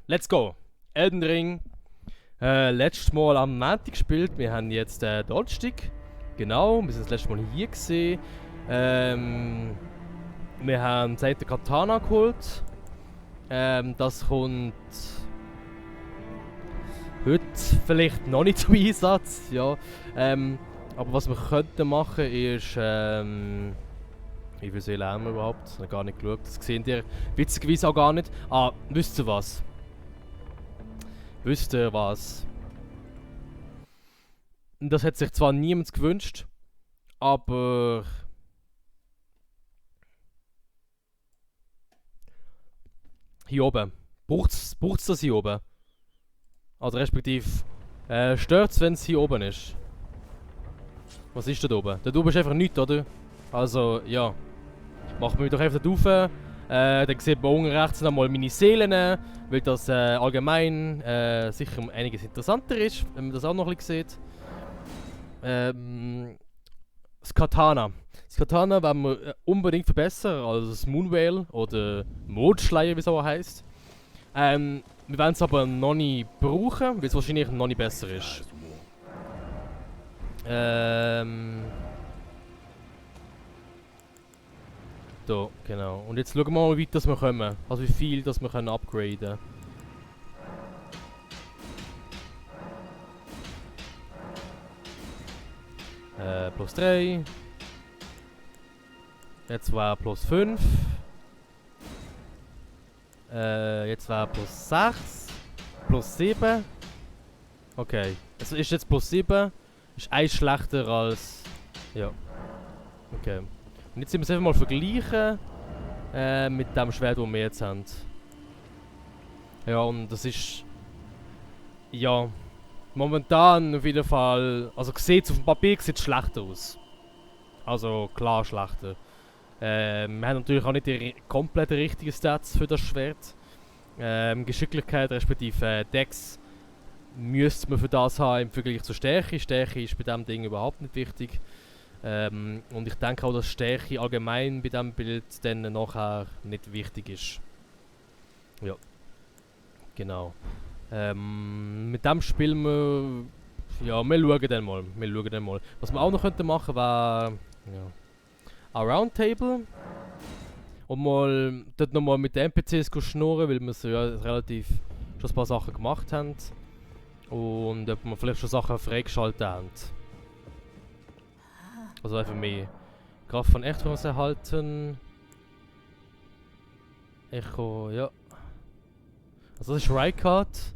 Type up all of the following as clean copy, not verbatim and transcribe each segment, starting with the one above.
Let's go. Elden Ring. Letztes Mal am Montag gespielt. Wir haben jetzt Donnerstag. Genau, wir sind das letzte Mal hier gesehen. Wir haben seit der Katana geholt. Das kommt heute vielleicht noch nicht zum Einsatz. Ja. Aber was wir könnten machen ist. Wie viel Seelen haben wir überhaupt? Ich habe gar nicht geschaut. Das sehen ihr witzigerweise auch gar nicht. Wisst ihr was? Wisst ihr was? Das hat sich zwar niemand gewünscht, aber hier oben. Braucht's das hier oben? Also respektive, stört's, wenn es hier oben ist? Was ist da oben? Da oben ist einfach nichts, oder? Also, ja. Machen wir doch einfach da rauf. Dann sieht man unten rechts nochmal meine Seelen, weil das allgemein sicher um einiges interessanter ist, wenn man das auch noch ein bisschen sieht. Das Katana. Das Katana wollen wir unbedingt verbessern, also das Moonveil oder Mondschleier, wie es auch heisst. Wir werden es aber noch nicht brauchen, weil es wahrscheinlich noch nicht besser ist. Da, genau. Und jetzt schauen wir mal, wie weit wir kommen. Also wie viel das wir können upgraden. Plus 3. Jetzt war plus 5. Jetzt war plus 6. Plus 7. Okay. Es ist jetzt plus 7. Ist eins schlechter als. Ja. Okay. Und jetzt müssen wir es einfach mal vergleichen mit dem Schwert, das wir jetzt haben. Ja, und das ist. Ja. Momentan auf jeden Fall. Also sieht auf dem Papier sieht schlechter aus. Also klar schlechter. Wir haben natürlich auch nicht die komplett richtigen Stats für das Schwert. Geschicklichkeit respektive Dex müsste man für das haben im Vergleich zur Stärke. Stärke ist bei diesem Ding überhaupt nicht wichtig. Und ich denke auch, dass Stärke allgemein bei diesem Bild dann nachher nicht wichtig ist. Ja. Genau. Mit dem spielen wir. Ja, wir schauen dann mal. Was wir auch noch könnten machen wäre. Ja. Ein Roundtable. Und mal dort nochmal mit den NPCs schnurren, weil wir so ja relativ schon ein paar Sachen gemacht haben. Und ob wir vielleicht schon Sachen freigeschaltet haben. Also einfach mehr Kraft von Echos erhalten. Echo, ja. Also das ist Rykard.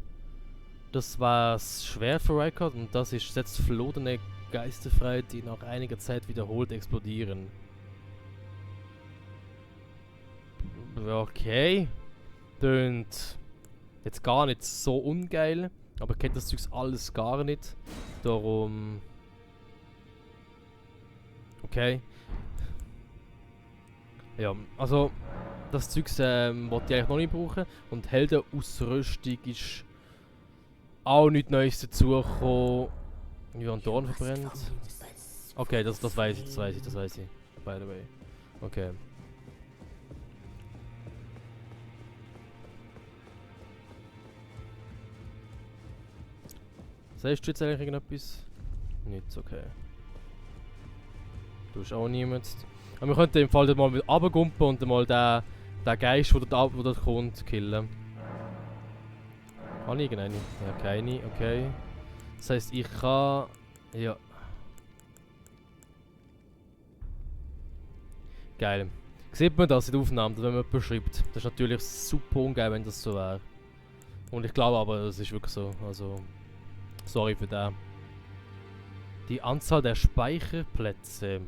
Das war das Schwert für Rykard und das ist setzt verlorene Geister frei, die nach einiger Zeit wiederholt explodieren. Okay. Tönt jetzt gar nicht so ungeil, aber kennt das Zeugs alles gar nicht. Darum. Okay. Ja, also das Zeugs wollte ich eigentlich noch nicht brauchen. Und Heldenausrüstung ist auch nichts Neues dazugekommen. Ja, und Dorn verbrennt. Okay, das weiß ich. By the way. Okay. Sagst du jetzt eigentlich irgendetwas? Nichts, okay. Du hast auch niemanden. Aber wir könnten im Fall mal mit runtergumpen und mal den Geist, der dort kommt, killen. Habe ich irgendeine? Ja, keine, okay. Das heisst, ich kann. Ja. Geil. Sieht man das in der Aufnahme, wenn man jemand beschreibt? Das ist natürlich super ungeil, wenn das so wäre. Und ich glaube aber, das ist wirklich so. Also. Sorry für das. Die Anzahl der Speicherplätze.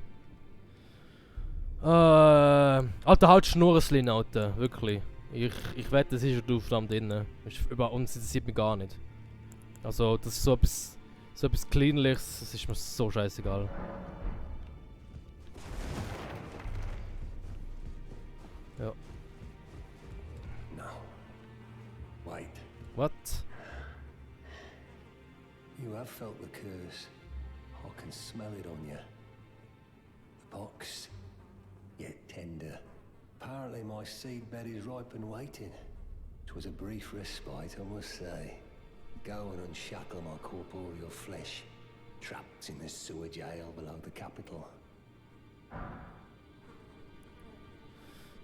Alter, halt Schnurrslin, Alter. Wirklich. Ich wette, das ist in der Aufnahme drin. Über uns interessiert mich gar nicht. Also, das ist so etwas Cleanliches, das ist mir so scheißegal. Ja. No. Wait. What? You have felt the curse. I can smell it on you. The pox, yet tender. Apparently my seedbed is ripe and waiting. 'Twas a brief respite, I must say. Go and unshackle my corporeal flesh, trapped in the sewer jail below the capital.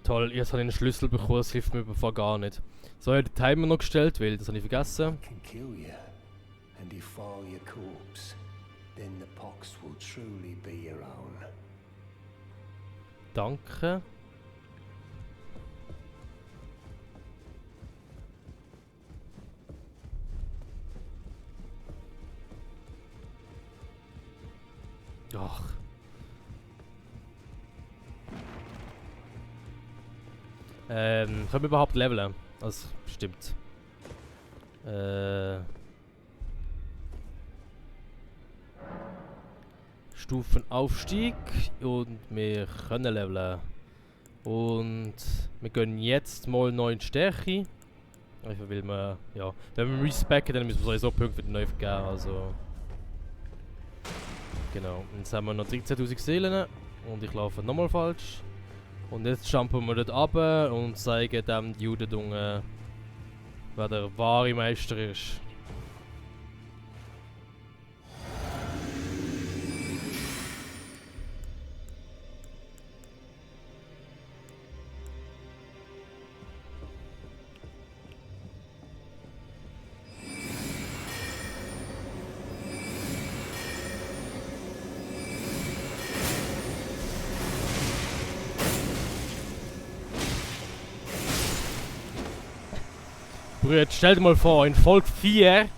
Toll, jetzt habe ich einen Schlüssel bekommen, das hilft mir bevor gar nicht. So, ich habe den Timer noch gestellt, weil das habe ich vergessen. I can kill you and defile your corpse. Then the pox will truly be your own. Danke. Ach. Können wir überhaupt leveln? Also, stimmt. Stufenaufstieg und wir können leveln. Und wir gehen jetzt mal 9 Stärke. Einfach weil wir, ja, wenn wir respecken, dann müssen wir sowieso Punkte für den neu vergeben, also. Genau, jetzt haben wir noch 13.000 Seelen und ich laufe nochmal falsch. Und jetzt jumpen wir dort runter und zeigen dem Juden, wer der wahre Meister ist. Bruder, stell dir mal vor, in Folge 4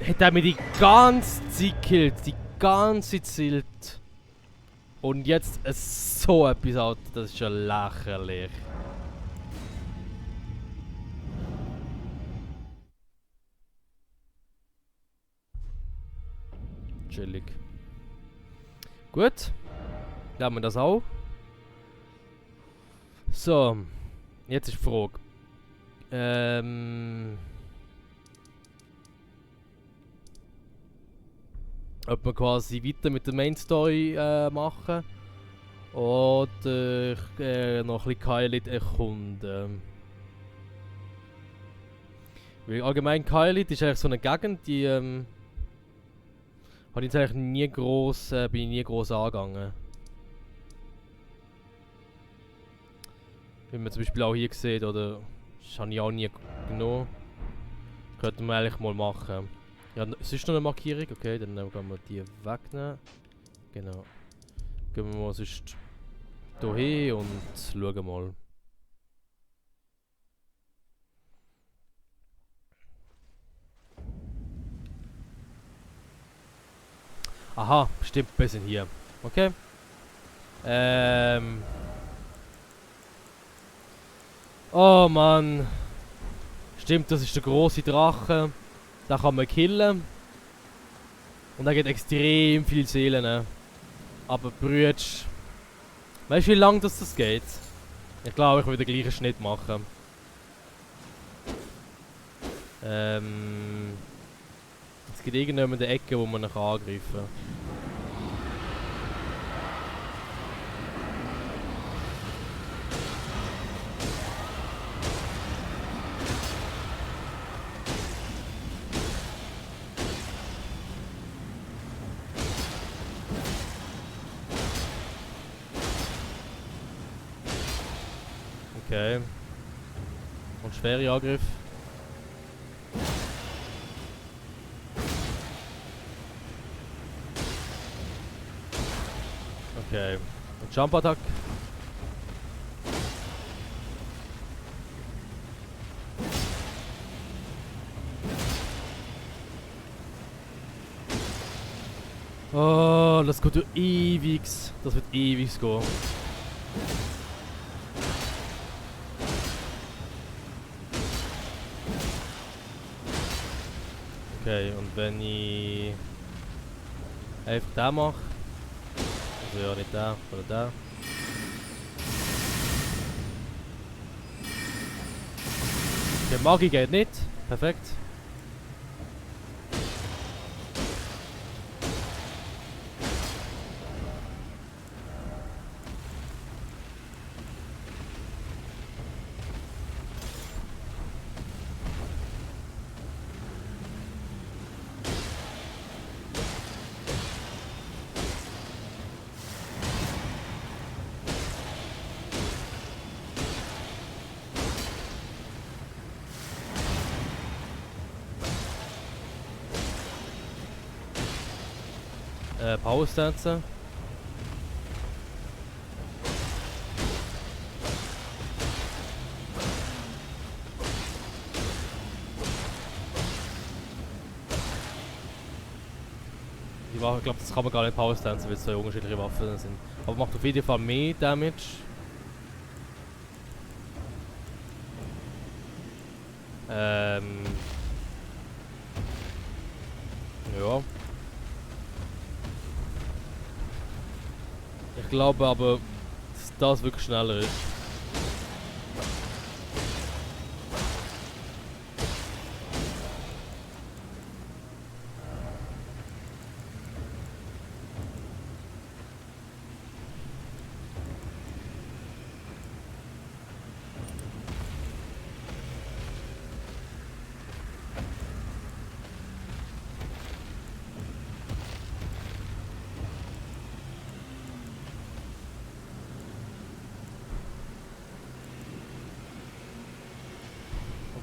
hat er mir die ganze Zeit gekillt, die ganze Zeit. Und jetzt so etwas, Alter, das ist ja lächerlich. Chillig. Gut, dann haben wir das auch. So, jetzt ist die Frage. Ob wir quasi weiter mit der Main Story machen oder noch ein bisschen Kailit erkunden. Weil allgemein Kailit ist eigentlich so eine Gegend, die habe ich jetzt eigentlich nie groß, bin ich nie groß angegangen. Wie man zum Beispiel auch hier sieht, oder das habe ich auch nie genommen. Könnten wir eigentlich mal machen. Ja, es ist noch eine Markierung, okay, dann gehen wir die wegnehmen. Genau. Gehen wir mal sonst hier hin und schauen mal. Aha, stimmt, wir sind hier. Okay. Oh Mann. Stimmt, das ist der große Drache. Den kann man killen. Und er gibt extrem viel Seelen. Ne? Aber Brütsch. Weißt du, wie lange das geht? Ich glaube, ich will den gleichen Schnitt machen. Es gibt irgendjemand in der Ecke, wo man ihn angreifen kann. Okay. Und schwere Angriff. Okay. Und Jump Attack. Oh, das geht ewig. Das wird ewig gehen. Okay, und wenn ich einfach den mache, also ja nicht den, oder den. Okay, Magie geht nicht, perfekt. Powerstance. Die Waffe, ich glaube, das kann man gar nicht Powerstance, weil es so unterschiedliche Waffen sind. Aber macht auf jeden Fall mehr Damage. Ja. Ich glaube aber, dass das wirklich schneller ist.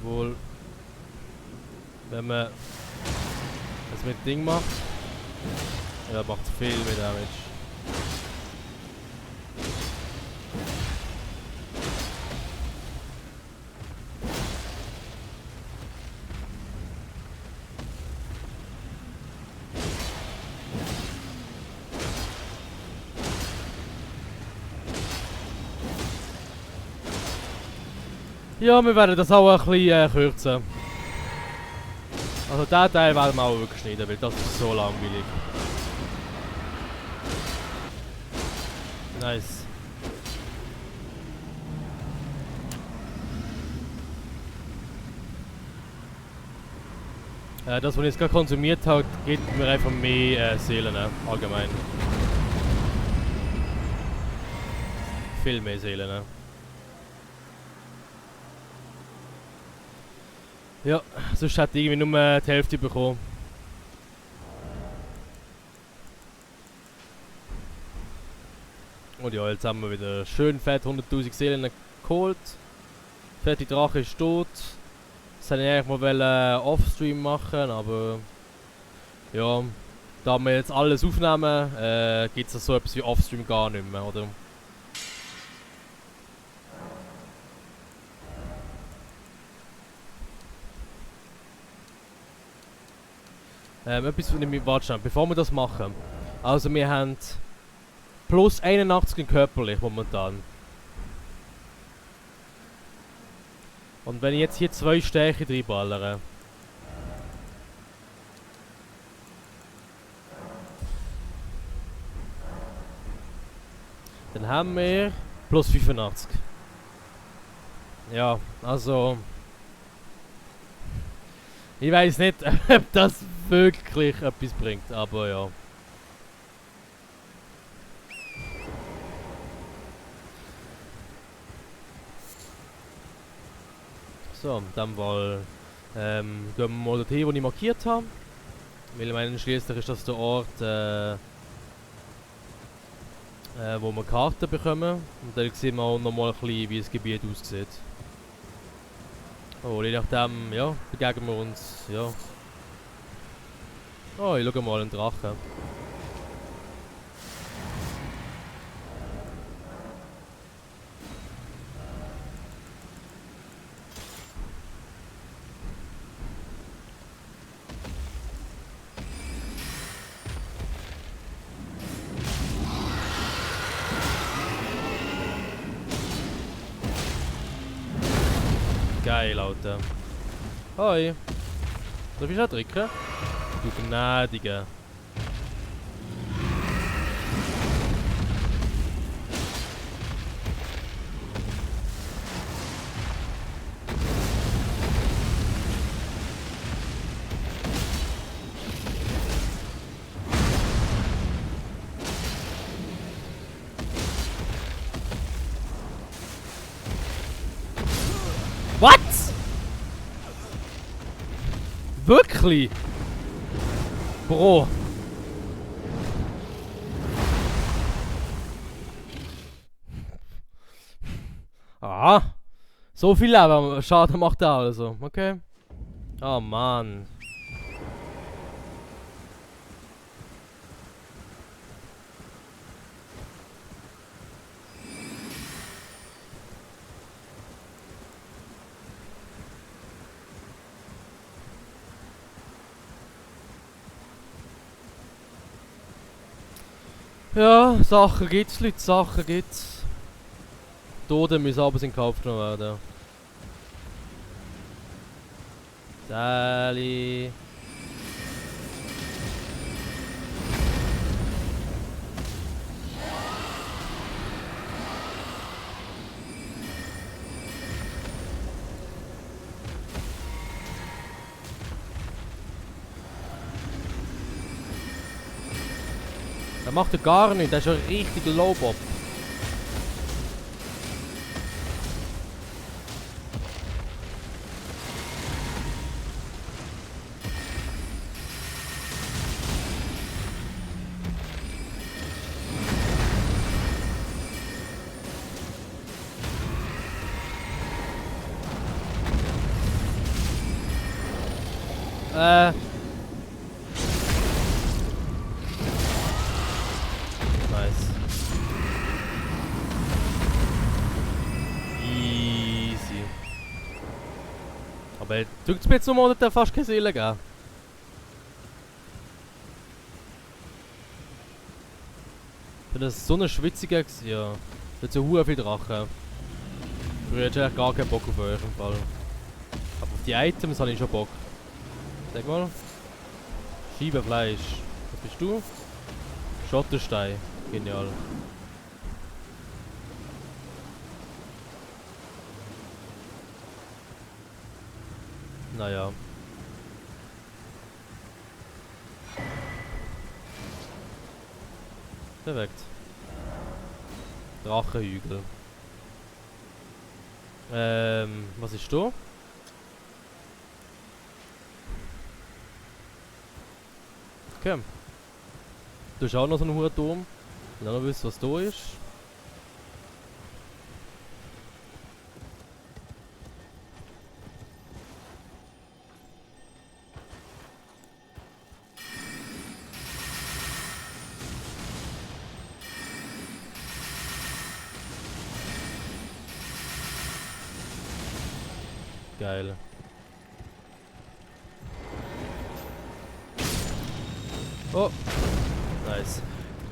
Obwohl, wenn man das mit Ding macht, ja, macht viel mehr Damage. Ja, wir werden das auch ein bisschen kürzen. Also diesen Teil werden wir auch wirklich schneiden, weil das ist so langweilig. Nice. Das, was ich jetzt gerade konsumiert habe, gibt mir einfach mehr Seelen, allgemein. Viel mehr Seelen. Ja, sonst hätte ich irgendwie nur die Hälfte bekommen. Und ja, jetzt haben wir wieder schön fett 100.000 Seelen geholt. Fertig, Drache ist tot. Das wollte ich eigentlich mal Offstream machen, aber ja, da wir jetzt alles aufnehmen, gibt es so etwas wie Offstream gar nicht mehr, oder? Etwas von dem, warte schnell, bevor wir das machen. Also wir haben plus 81 in körperlich momentan. Und wenn ich jetzt hier 2 Stärke reinballere. Dann haben wir plus 85. Ja, also... Ich weiß nicht, ob das wirklich etwas bringt, aber ja. So, dann gehen wir mal dorthin, wo ich markiert habe. Weil ich meine, schließlich ist das der Ort, wo wir Karten bekommen. Und dann sehen wir auch noch mal ein bisschen, wie das Gebiet aussieht. Oh, je nachdem, ja, begegnen wir uns, ja. Oh, ich schau mal einen Drachen. Geil, Alter. Hoi. Darf ich auch drücken? Du Gnädige. What? Wirklich? Bro. Ah. So viel Leben. Schaden macht er also. Okay. Oh Mann. Ja, Sachen gibt's, Leute, Sachen gibt's. Tote müssen aber in Kauf genommen werden. Sally. Der macht ja gar nichts, der ist ein richtiger Lowbob. Nice. Easy. Aber drückt es mir jetzt nochmal, dass der fast keine Seele geben. Wenn das so eine schwitzige ja. Das sind ja viele Drachen. Ich hätte eigentlich gar keinen Bock auf euch im Fall. Aber auf die Items habe ich schon Bock. Sag mal. Scheibenfleisch. Was bist du? Schotterstein. Genial. Naja. Perfekt. Drachenhügel. Was ist da? Okay. Du hast auch noch so einen hohen Turm. Ich will auch noch wissen, was da ist. Geil. Oh. Nice.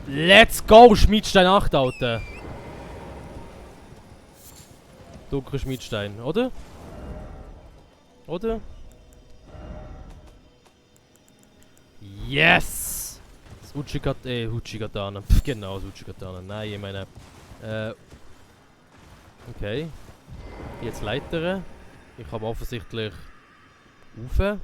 Let's go, Schmiedstein 8, Alter. Dunkler Schmiedstein, oder? Oder? Yes! Das Uchigatana. Genau, das Uchigatana. Nein, ich meine... Okay. Jetzt Leitern. Ich habe offensichtlich... Rauf.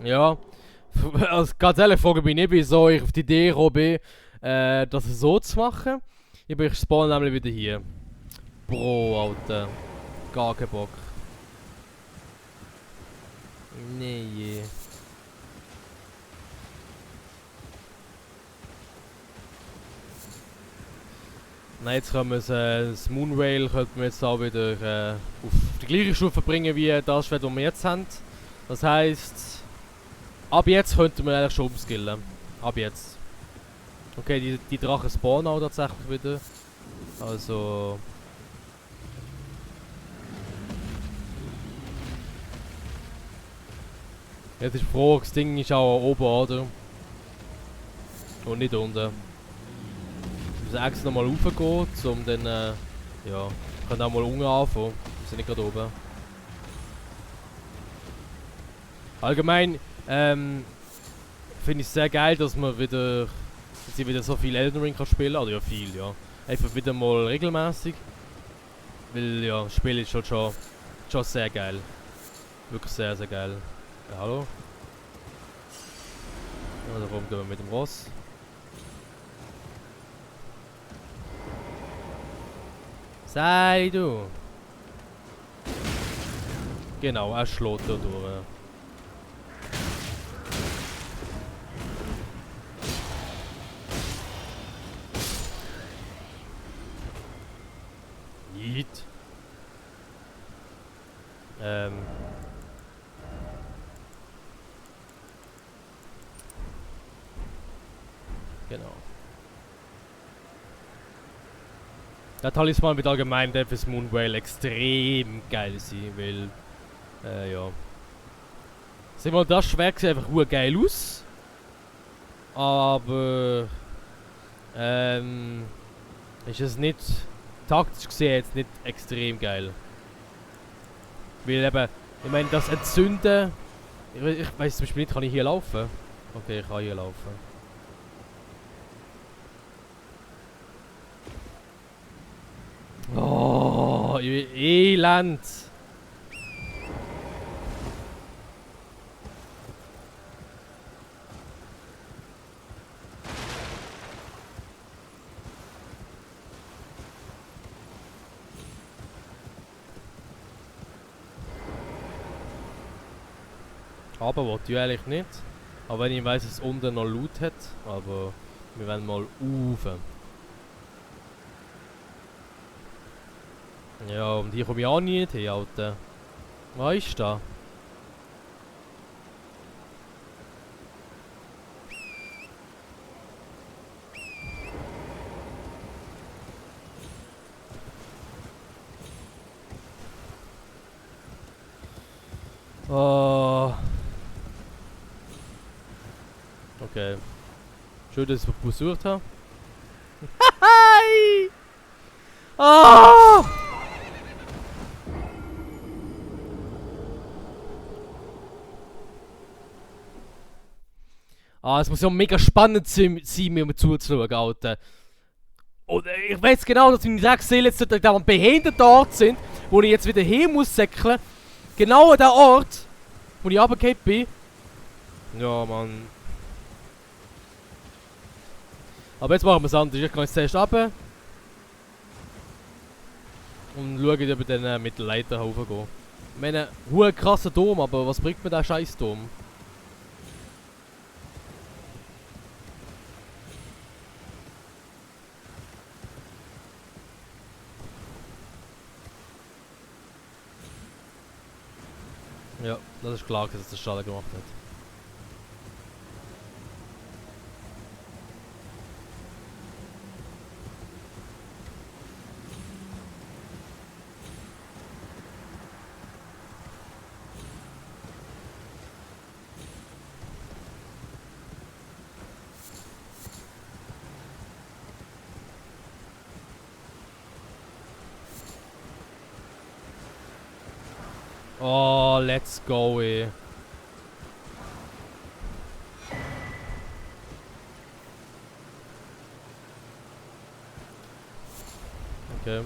Ja, also ganz ehrlich, frage mich nicht, wieso ich auf die Idee gekommen bin, das so zu machen. Aber ich spawn nämlich wieder hier. Bro, Alter. Gar keinen Bock. Nee. Nein, jetzt können wir das Moonrail könnten wir jetzt auch wieder auf die gleiche Stufe bringen wie das, was wir jetzt haben. Das heisst, ab jetzt könnten wir eigentlich schon umskillen. Ab jetzt. Okay, die Drachen spawnen auch tatsächlich wieder. Also... Jetzt ist die Frage, das Ding ist auch oben, oder? Und nicht unten. Wir müssen extra nochmal raufgehen, um dann... ja, wir können auch mal unten anfangen. Wir sind nicht gerade oben. Allgemein, finde ich es sehr geil, dass man wieder... Dass ich wieder so viel Elden Ring kann spielen. Oder ja, viel, ja. Einfach wieder mal regelmäßig. Weil, ja, das Spiel ist schon sehr geil. Wirklich sehr, sehr geil. Ja, hallo? Ja, darum gehen wir mit dem Ross. Sei du! Genau, er schlägt da durch. Yeet. Genau. Der Talisman wird allgemein fürs Moonwhale extrem geil sein, weil, ja. Sag mal, das Schwert sieht einfach geil aus. Aber, ist es nicht, taktisch gesehen jetzt nicht extrem geil. Weil eben, ich meine, das Entzünden, ich weiß zum Beispiel nicht, kann ich hier laufen? Okay, ich kann hier laufen. Oh, Elend! Aber wollte ich eigentlich nicht. Aber wenn ich weiss, dass es unten noch Loot hat. Aber wir werden mal rauf. Ja, und hier komme ich auch nicht hin, Alter. Was ist da? Oh. Okay. Schön, dass ich es besucht habe. Hi! Oh! Ah, es muss ja mega spannend sein, mir zuzuschauen, Alter. Und ich weiß genau, dass meine 6 Seelen jetzt da am behinderten Ort sind, wo ich jetzt wieder hin muss säckeln. Genau an der Ort, wo ich runtergefallen bin. Ja, Mann. Aber jetzt machen wir es anders. Ich kann jetzt zuerst runter. Und schauen, ob wir dann mit der Leiter hochgehen. Ich meine, ein krasser Dom, aber was bringt mir der scheiß Dom? Ja, das ist klar, dass es das Schaden gemacht hat. Oh, let's go, ey. Okay.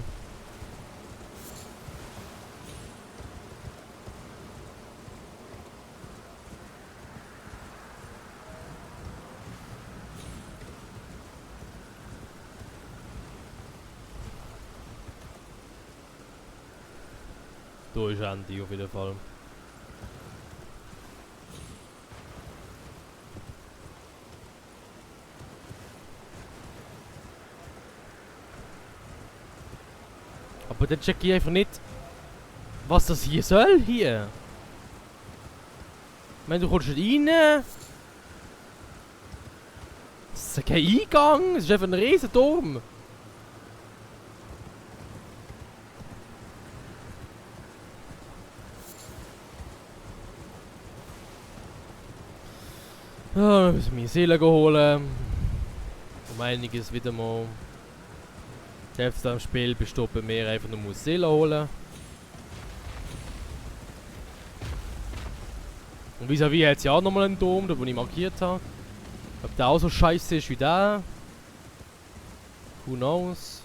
Da ist Andy auf jeden Fall. Aber dann check ich einfach nicht, was das hier soll hier. Ich meine, du kommst nicht rein. Das ist kein Eingang, es ist einfach ein riesen Turm. Ja, wir müssen meine Seele holen. Um einiges wieder mal. Die Hälfte am Spiel besteht bei mir einfach nur Seele holen. Und vis-à-vis hat es ja auch nochmal einen Turm, den ich markiert habe. Ob der auch so scheiße ist wie der? Who knows?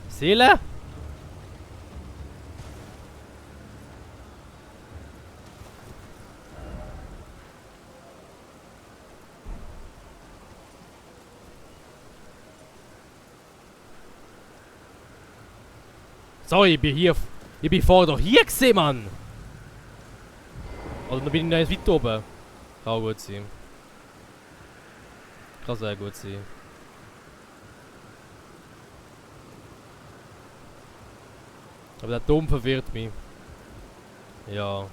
Seele? Sorry, ich bin hier. Ich bin vorher doch hier gesehen, Mann! Oder dann bin ich noch weit oben. Kann auch gut sein. Kann sehr gut sein. Aber der Turm verwirrt mich. Ja.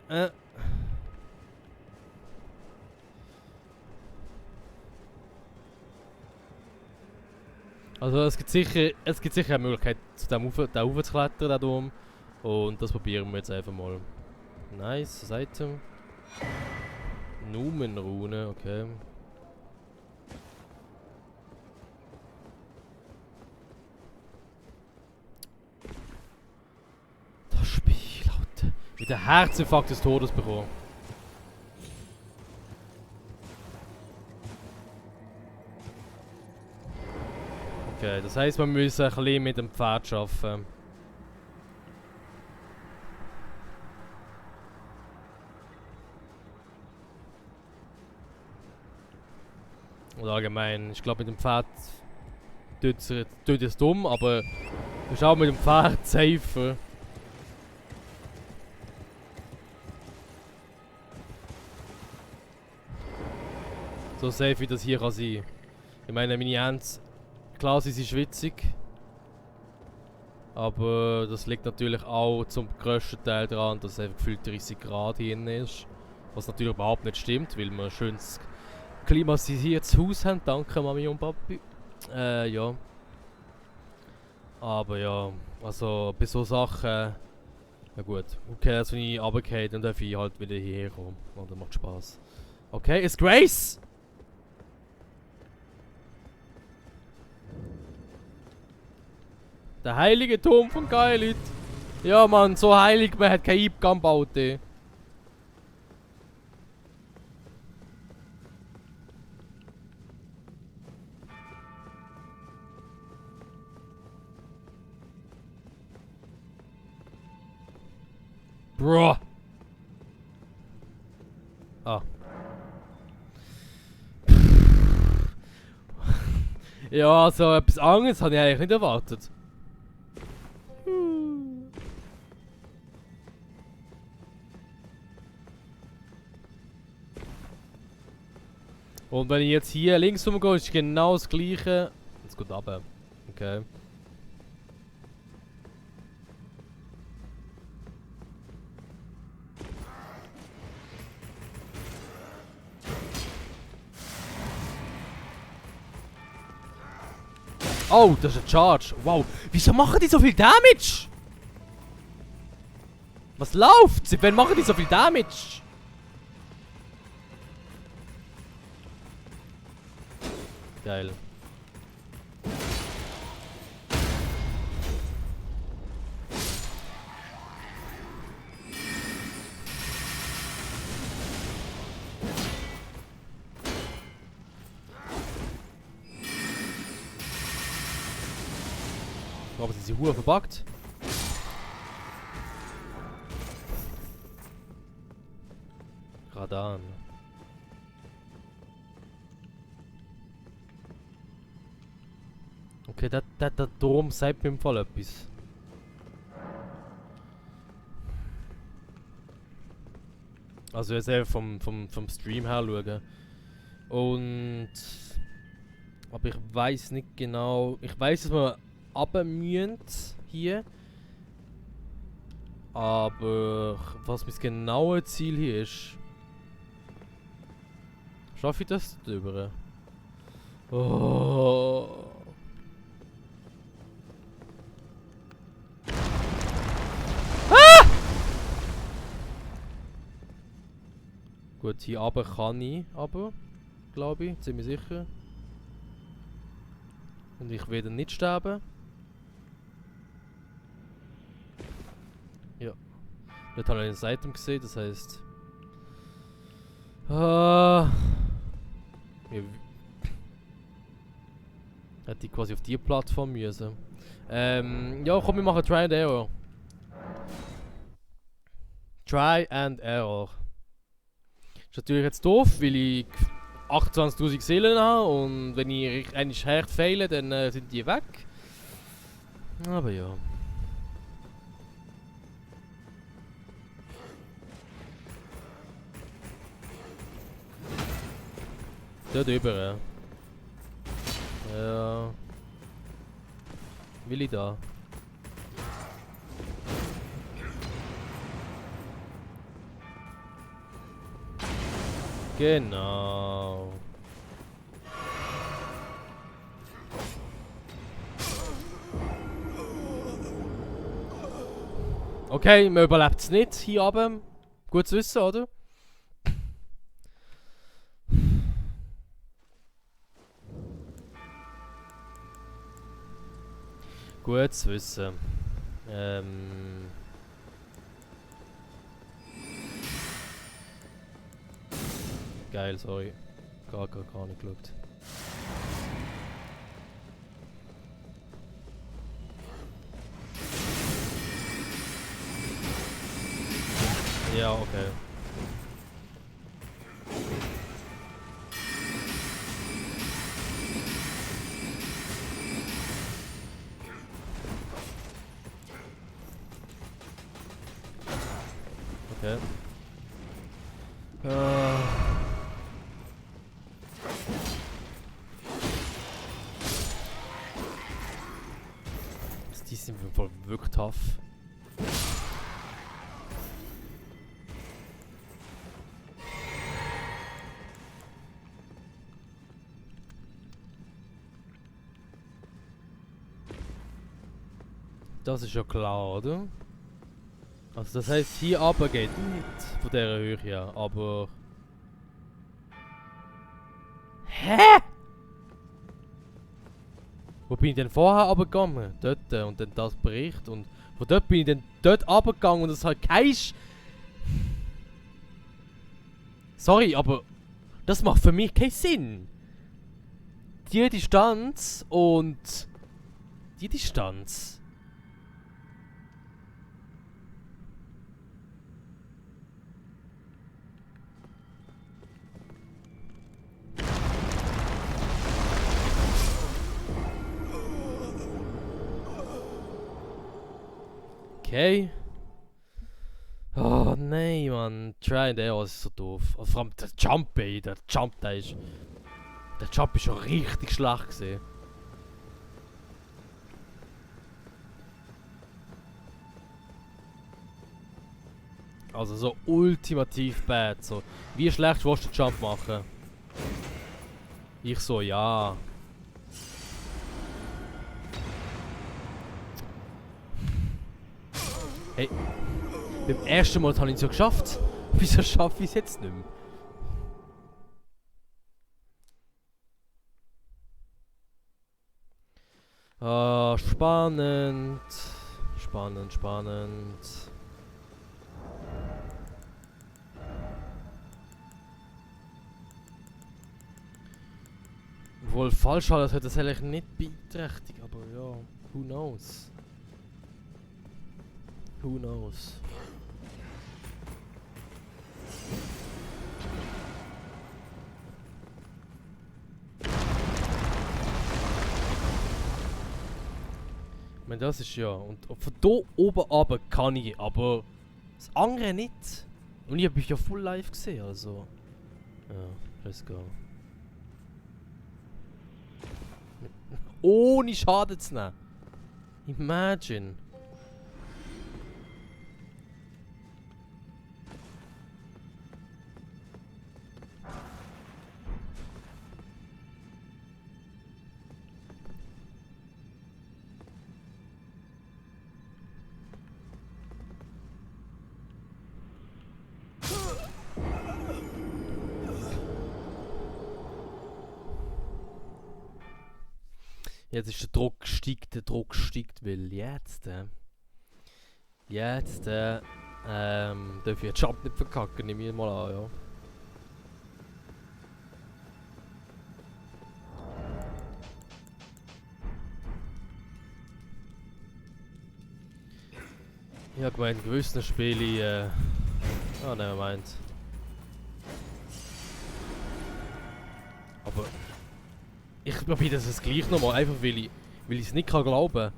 Äh. Also es gibt sicher eine Möglichkeit, zu dem da rauf zu klettern, da Dom. Und das probieren wir jetzt einfach mal. Nice, das Item. Numenrune, okay. Das Spiel, Leute. Mit dem Herzinfarkt des Todes bekommen. Okay, das heisst, wir müssen ein bisschen mit dem Pferd arbeiten. Oder allgemein, ich glaube mit dem Pferd tut es dumm, aber ist auch mit dem Pferd safer. So safe wie das hier kann sein. Ich meine, meine Hände, klar sind sie schwitzig. Aber das liegt natürlich auch zum grössten Teil daran, dass es einfach gefühlt 30 Grad hier drin ist. Was natürlich überhaupt nicht stimmt, weil wir ein schönes klimatisiertes Haus haben. Danke Mami und Papi. Ja. Aber ja, also bei so Sachen... Ja gut, okay, also wenn ich runtergehe, dann darf ich halt wieder hierher kommen. Und das macht Spaß. Okay, ist Grace! Der heilige Turm von Gailit. Ja Mann, so heilig, man hat kein Eingang gebaut, ey. Bro. Ah. Ja, so etwas anderes habe ich eigentlich nicht erwartet. Und wenn ich jetzt hier links rumgehe, ist genau das gleiche. Jetzt geht runter. Okay. Oh, das ist ein Charge. Wow. Wieso machen die so viel Damage? Was läuft? Seit wann machen die so viel Damage? Geil. Aber sind sie Hure verbuggt? Radan. Okay, der Turm sagt mir im Fall etwas. Also jetzt einfach vom Stream her schauen. Und... Aber ich weiß nicht genau... Ich weiß, dass wir runter müssen hier. Aber was mein genaues Ziel hier ist... Schaffe ich das drüber? Oh... Gut, hier runter kann ich aber, glaube ich, ziemlich sicher. Und ich werde nicht sterben. Ja. Dort habe ich ein Item gesehen, das heisst... Ja, hätte ich quasi auf die Plattform müssen. Ja, komm, wir machen Try and Error. Try and Error. Ist natürlich jetzt doof, weil ich 28.000 Seelen habe und wenn ich einen hart fehle, dann sind die weg. Aber ja. Dort über, ja. Ja. Will ich da? Genau. Okay, man überlebt es nicht hier oben. Gut zu wissen, oder? Gut zu wissen. Geil, sorry. Gar nicht geschaut. Ja, okay. Okay. Die sind voll wirklich tough. Das ist ja klar, oder? Also das heisst, hier runter geht nicht von dieser Höhe her, aber... Hä? Wo bin ich denn vorher runtergegangen? Dort und dann das Bericht und... Von dort bin ich dann dort runtergegangen und es hat kein... Sorry, aber... Das macht für mich keinen Sinn. Die Distanz und... Die Distanz... Okay. Oh nein, Mann. Try and Error ist so doof. Und vor allem der Jump, ey. Der Jump, der ist schon richtig schlecht gesehen. Also so ultimativ bad. So. Wie schlecht willst du den Jump machen? Ich so, ja. Hey. Beim ersten Mal habe ich es ja geschafft. Wieso schaffe ich es jetzt nicht mehr? Ah, spannend. Spannend, spannend. Obwohl falsch hat, hat das eigentlich nicht beeinträchtigt, aber ja, who knows? Who knows? Ich meine, das ist ja. Und von hier oben runter kann ich, aber das andere nicht. Und ich habe mich ja full live gesehen, also. Ja, let's go. Ohne Schaden zu nehmen. Imagine. Jetzt ist der Druck steigt, weil jetzt darf ich den Jump nicht verkacken, nehme ich mal an, ja. Ich habe gemeint, in gewissen Spielen, nevermind. Aber ich probiere das jetzt gleich nochmal, einfach weil ich es nicht kann glauben.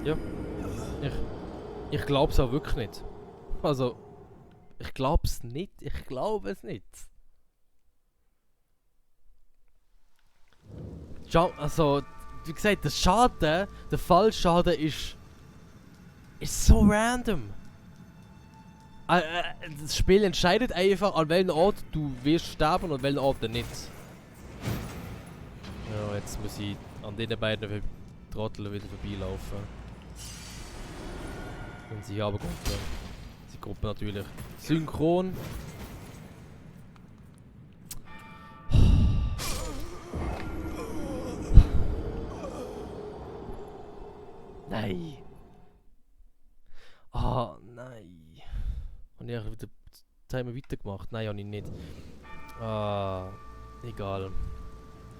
Ja. Ich glaube es auch wirklich nicht. Also, ich glaube es nicht. Ich glaube es nicht. Also, wie gesagt, der Schaden, der Fallschaden ist so random. Das Spiel entscheidet einfach, an welchem Ort du wirst sterben und an welchem Ort nicht. Ja, jetzt muss ich an den beiden Trotteln wieder vorbeilaufen. Und sie haben Gruppe. Die Gruppe natürlich synchron. Nein! Ah, nein. Und ich habe wieder Timer weitergemacht. Nein, habe ich nicht. Ah, egal.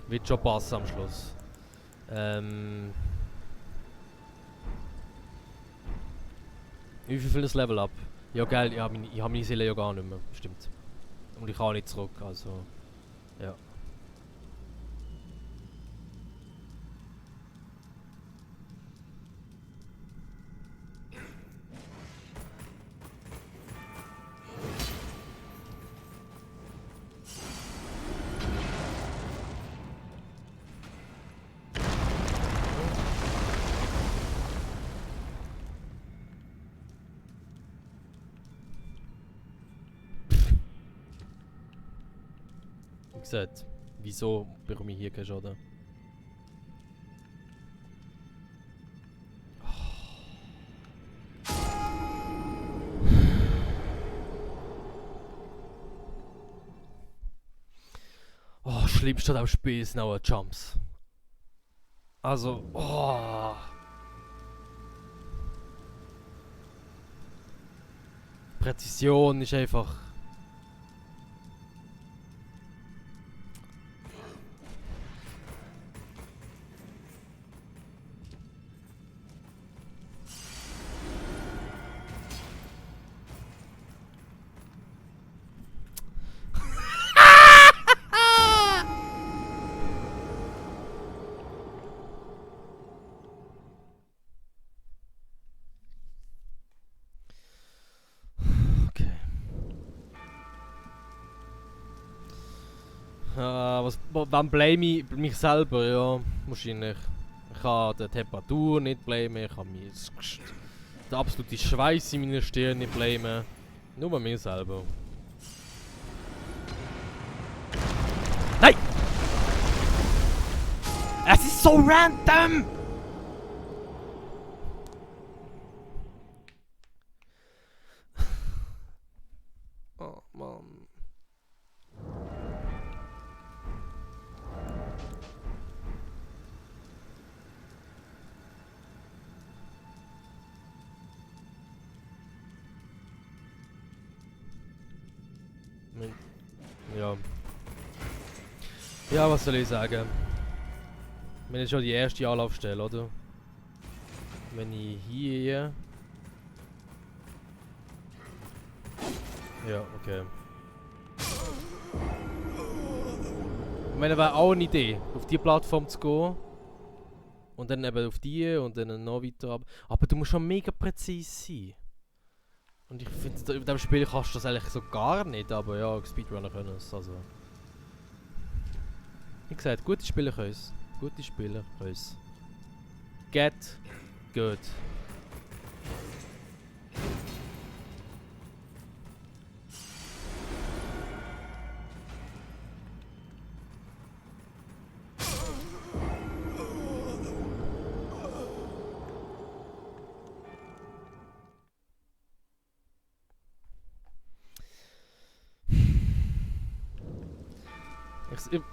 Wird schon passen am Schluss. Wie viel das Level up? Ja, geil, ich habe meine Seele ja gar nicht mehr. Stimmt. Und ich kann auch nicht zurück, also. Ja. Wie gesagt, wieso bekomme ich hier keinen Schaden? Oh, schlimmste am Spiel sind auch Jumps. Also, oh. Präzision ist einfach. Wann blame ich mich selber? Ja, wahrscheinlich. Ich kann die Temperatur nicht blamen, ich kann den absoluten Schweiß in meiner Stirn nicht blamen. Nur bei mir selber. Nein! Es ist so random! Oh Mann. Ja. Ja, was soll ich sagen? Wenn jetzt schon die erste Anlaufstelle, oder? Wenn ich hier... Ja, okay. Ich meine, wäre auch eine Idee, auf die Plattform zu gehen. Und dann eben auf die und dann noch weiter ab. Aber du musst schon mega präzise sein. Und ich finde, in diesem Spiel kannst du das eigentlich so gar nicht, aber ja, Speedrunner können es, also. Wie gesagt, gute Spieler können es. Gute Spieler können es. Get good.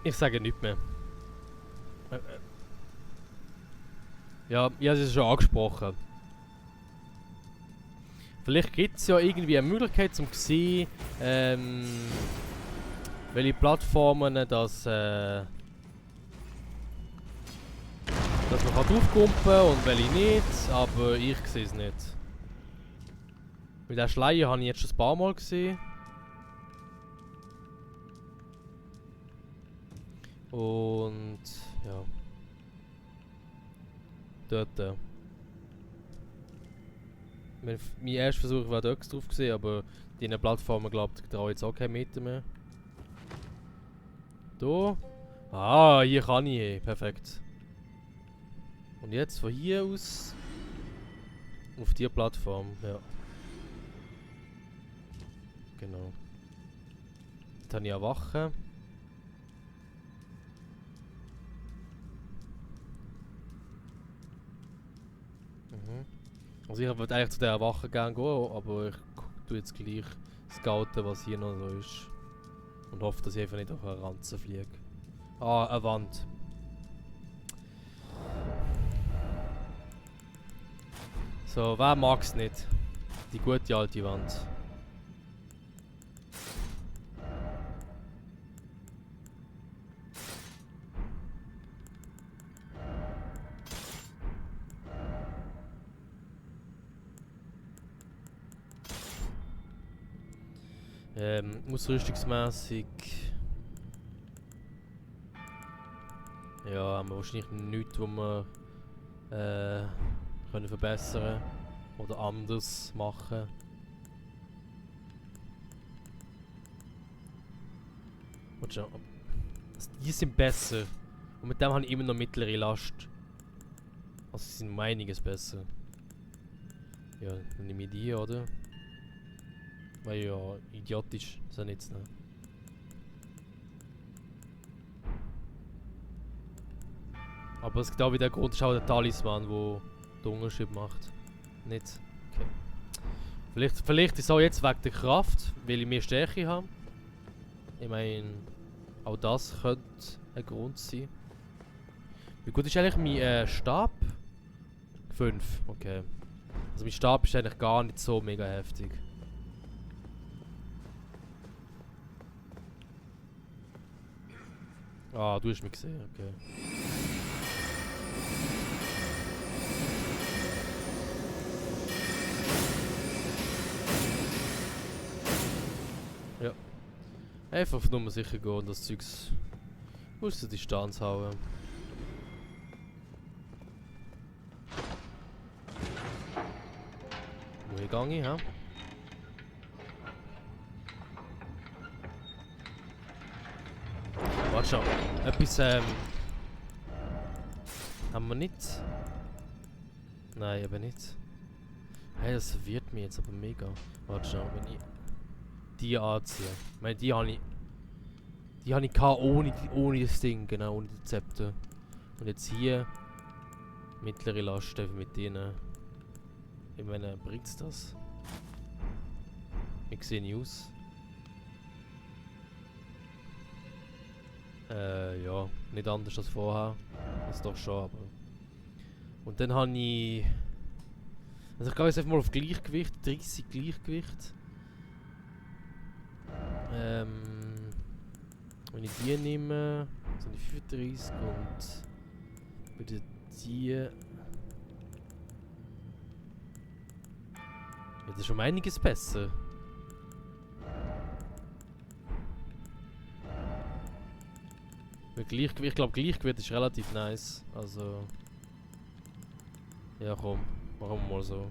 Ich sage nichts mehr. Ja, ich habe es schon angesprochen. Vielleicht gibt es ja irgendwie eine Möglichkeit zum sehen, welche Plattformen dass man aufkumpen kann und welche nicht, aber ich sehe es nicht. Weil den Schleier habe ich jetzt schon ein paar Mal gesehen. Und ja. Dort. Mein erster Versuch war dort drauf gesehen, aber diese Plattformen glaubt ich traue jetzt auch keinen Meter mehr. Da. Ah, hier kann ich. Perfekt. Und jetzt von hier aus auf die Plattform, ja. Genau. Jetzt habe ich eine Wache. Also ich wollte eigentlich zu dieser Wache gerne gehen, aber ich tue jetzt gleich scouten, was hier noch so ist. Und hoffe, dass ich einfach nicht auf einen Ranzen fliege. Ah, eine Wand. So, wer mag es nicht? Die gute alte Wand. Ausrüstungsmäßig. Ja, haben wir wahrscheinlich nichts, was wir können verbessern oder anders machen. Und schon, die sind besser. Und mit dem habe ich immer noch mittlere Last. Also sie sind um einiges besser. Ja, dann nehme ich die, oder? Weil ja, idiotisch ist ja nichts, ne? Aber es gibt auch wieder einen Grund, ist auch der Talisman, der den Unterschied macht. Nicht? Okay. Vielleicht ist es auch jetzt wegen der Kraft, weil ich mehr Stärke habe. Ich meine, auch das könnte ein Grund sein. Wie gut ist eigentlich mein Stab? 5, okay. Also mein Stab ist eigentlich gar nicht so mega heftig. Ah, du hast mich gesehen, okay. Ja. Einfach auf Nummer sicher gehen und das Zeugs aus der Distanz hauen. Wohin gehe ich, hä? Warte schon. Etwas, haben wir nicht? Nein, eben nicht. Hey, das verwirrt mich jetzt aber mega. Warte schon, wenn ich die anziehe. Ich meine, die habe ich gehabt ohne das Ding, genau, ohne die Zepter. Und jetzt hier mittlere Last einfach mit denen. Ich meine, bringt's das? Ich sehe nicht aus. Ja, nicht anders als vorher. Das doch schon, aber. Und dann habe ich. Also ich gehe jetzt einfach mal auf Gleichgewicht, 30 Gleichgewicht. Wenn ich die nehme, sind die 35 und würde die. Ja, das ist um einiges besser. Ich glaube Gleichgewicht ist relativ nice. Also. Ja komm, machen wir mal so.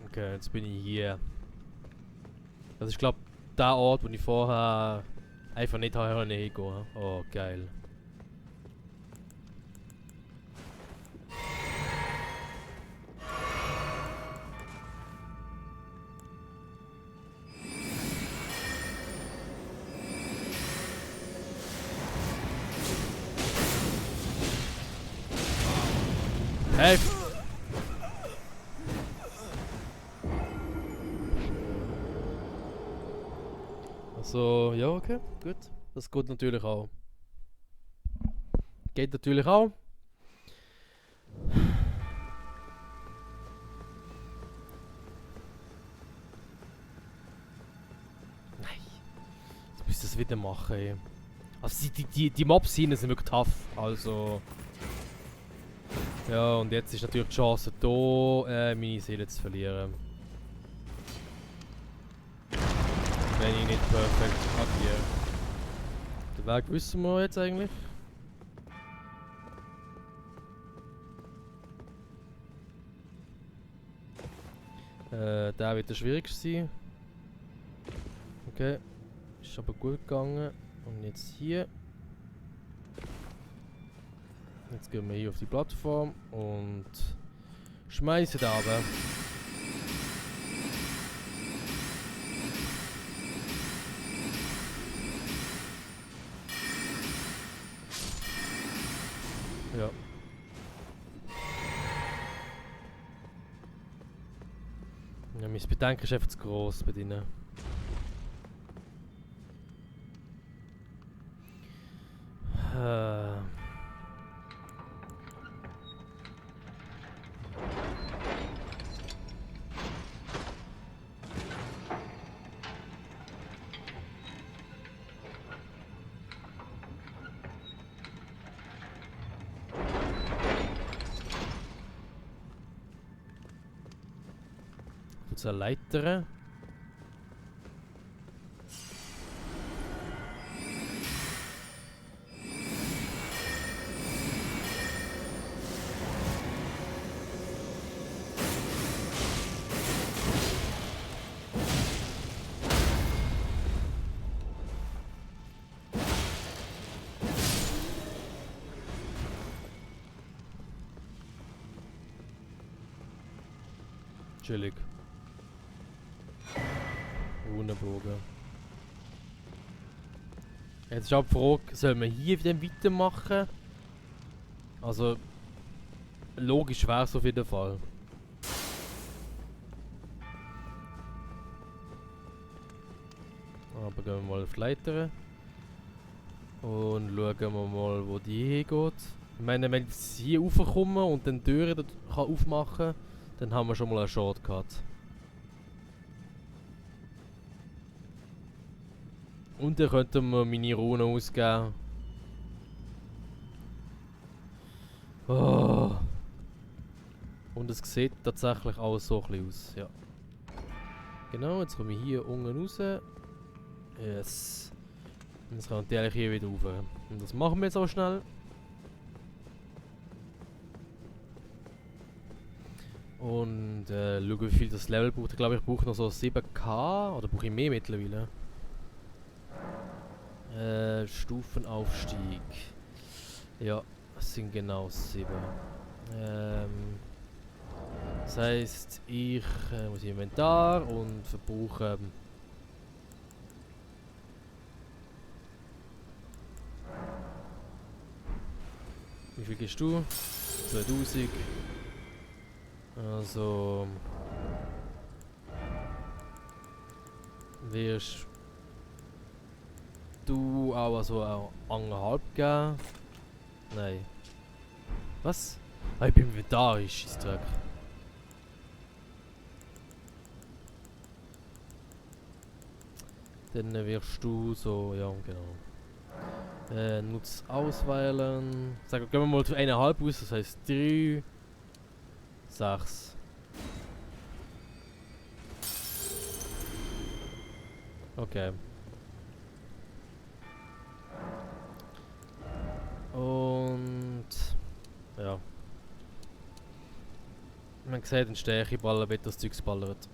Okay, jetzt bin ich hier. Das ist glaube der Ort, wo ich vorher einfach nicht hingehen konnte. Oh, geil. Hey! Also, ja, okay, gut. Das geht natürlich auch. Geht natürlich auch. Nein. Jetzt müsst ihr es wieder machen, ey. Also die Mobs sind wirklich tough, also. Ja, und jetzt ist natürlich die Chance da, meine Seele zu verlieren. Wenn ich nicht perfekt agiere. Den Weg wissen wir jetzt eigentlich. Der wird der schwierigste sein. Okay. Ist aber gut gegangen. Und jetzt hier. Jetzt gehen wir hier auf die Plattform und schmeißen da runter. Ja. Ja, mein Bedenken ist einfach zu gross bei denen. Zu erleichtern. Chillig. Ohne Bogen. Jetzt ist auch die Frage, soll man hier wieder weitermachen? Also, logisch wäre es auf jeden Fall. Aber gehen wir mal auf die Leiter. Und schauen wir mal, wo die hingeht. Ich meine, wenn ich hier raufkomme und dann die Türen aufmachen kann, dann haben wir schon mal einen Shortcut. Und dann könnten wir meine Runen ausgeben. Oh. Und es sieht tatsächlich auch so ein bisschen aus, ja. Genau, jetzt komme ich hier unten raus. Yes. Und jetzt kommt die eigentlich hier wieder rauf. Und das machen wir jetzt auch schnell. Und schauen, wie viel das Level braucht. Ich glaube, ich brauche noch so 7k. Oder brauche ich mehr mittlerweile? Stufenaufstieg. Ja, es sind genau 7. Das heisst, ich muss Inventar und verbrauche. Wie viel gibst du? 2000. Also. Wirst du aber so 1,5 geben? Nein. Was? Ah, ich bin Inventar, ist Scheissdreck. Dann wirst du so, ja genau. Nutz auswählen. Sagen, gehen wir mal zu 1,5 aus, das heisst 3, 6. Okay. Und ja. Man sieht den Stärkeballen, wie das Zeug ballert.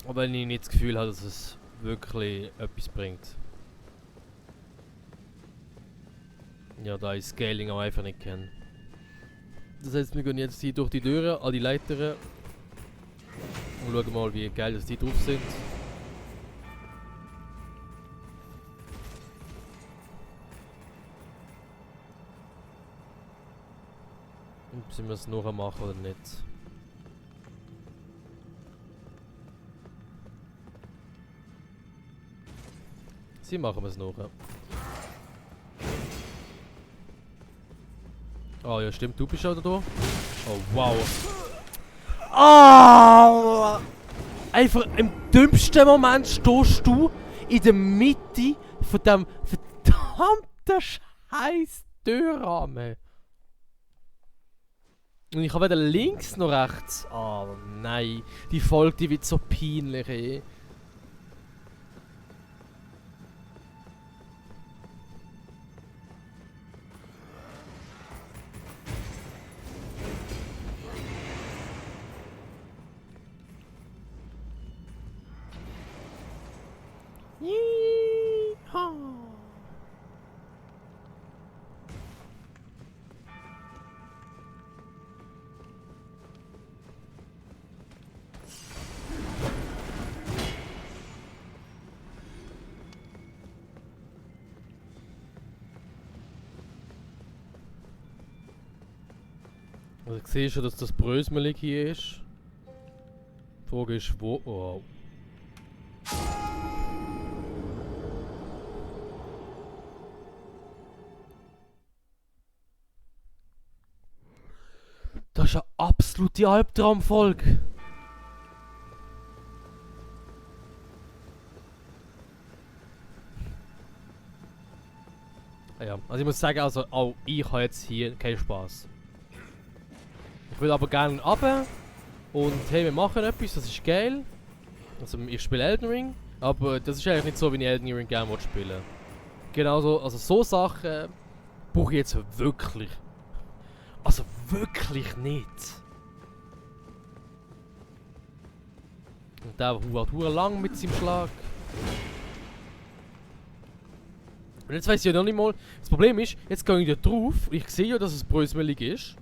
Aber wenn ich nicht das Gefühl habe, dass es wirklich etwas bringt. Ja, da ich Scaling auch einfach nicht kenne. Das heißt, wir gehen jetzt hier durch die Türen, an die Leitern. Und schauen mal, wie geil dass die drauf sind. Ob sie es noch machen oder nicht. Sie machen es noch. Oh ja, stimmt, du bist auch da. Oh wow. Ah! Einfach im dümmsten Moment stehst du in der Mitte von dem verdammten der scheiß Türrahmen. Und ich habe weder links noch rechts. Oh nein, die Folge, die wird so peinlich, ey. Yeehaw. Also ich sehe schon, dass das Brösmelig hier ist. Die Frage ist, wo... Oh. Das ist eine absolute Albtraumfolge. Ja, also ich muss sagen, also auch ich habe jetzt hier keinen Spaß. Ich will aber gerne runter und hey, wir machen etwas, das ist geil. Also ich spiele Elden Ring, aber das ist eigentlich nicht so, wie ich Elden Ring gerne spielen. Genauso, also so Sachen brauche ich jetzt wirklich. Also wirklich nicht. Und der war halt lang mit seinem Schlag. Und jetzt weiss ich ja noch nicht mal. Das Problem ist, jetzt gehe ich da drauf und ich sehe ja, dass es brösmelig ist.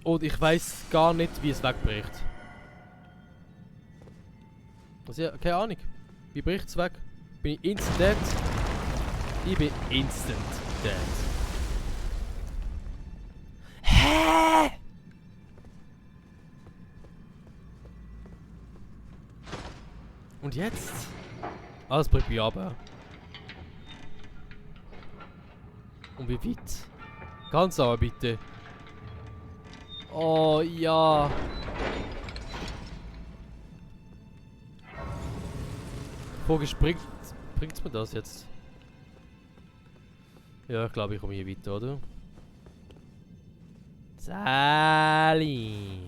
Und ich weiss gar nicht, wie es wegbricht. Also ja, keine Ahnung. Wie bricht es weg? Bin ich instant dead? Ich bin instant dead. Hä? Und jetzt? Alles bringt mich runter. Und wie weit? Ganz aber bitte. Oh ja. Die Frage ist, bringt's mir das jetzt? Ja, ich glaube, ich komme hier weiter, oder? Sally.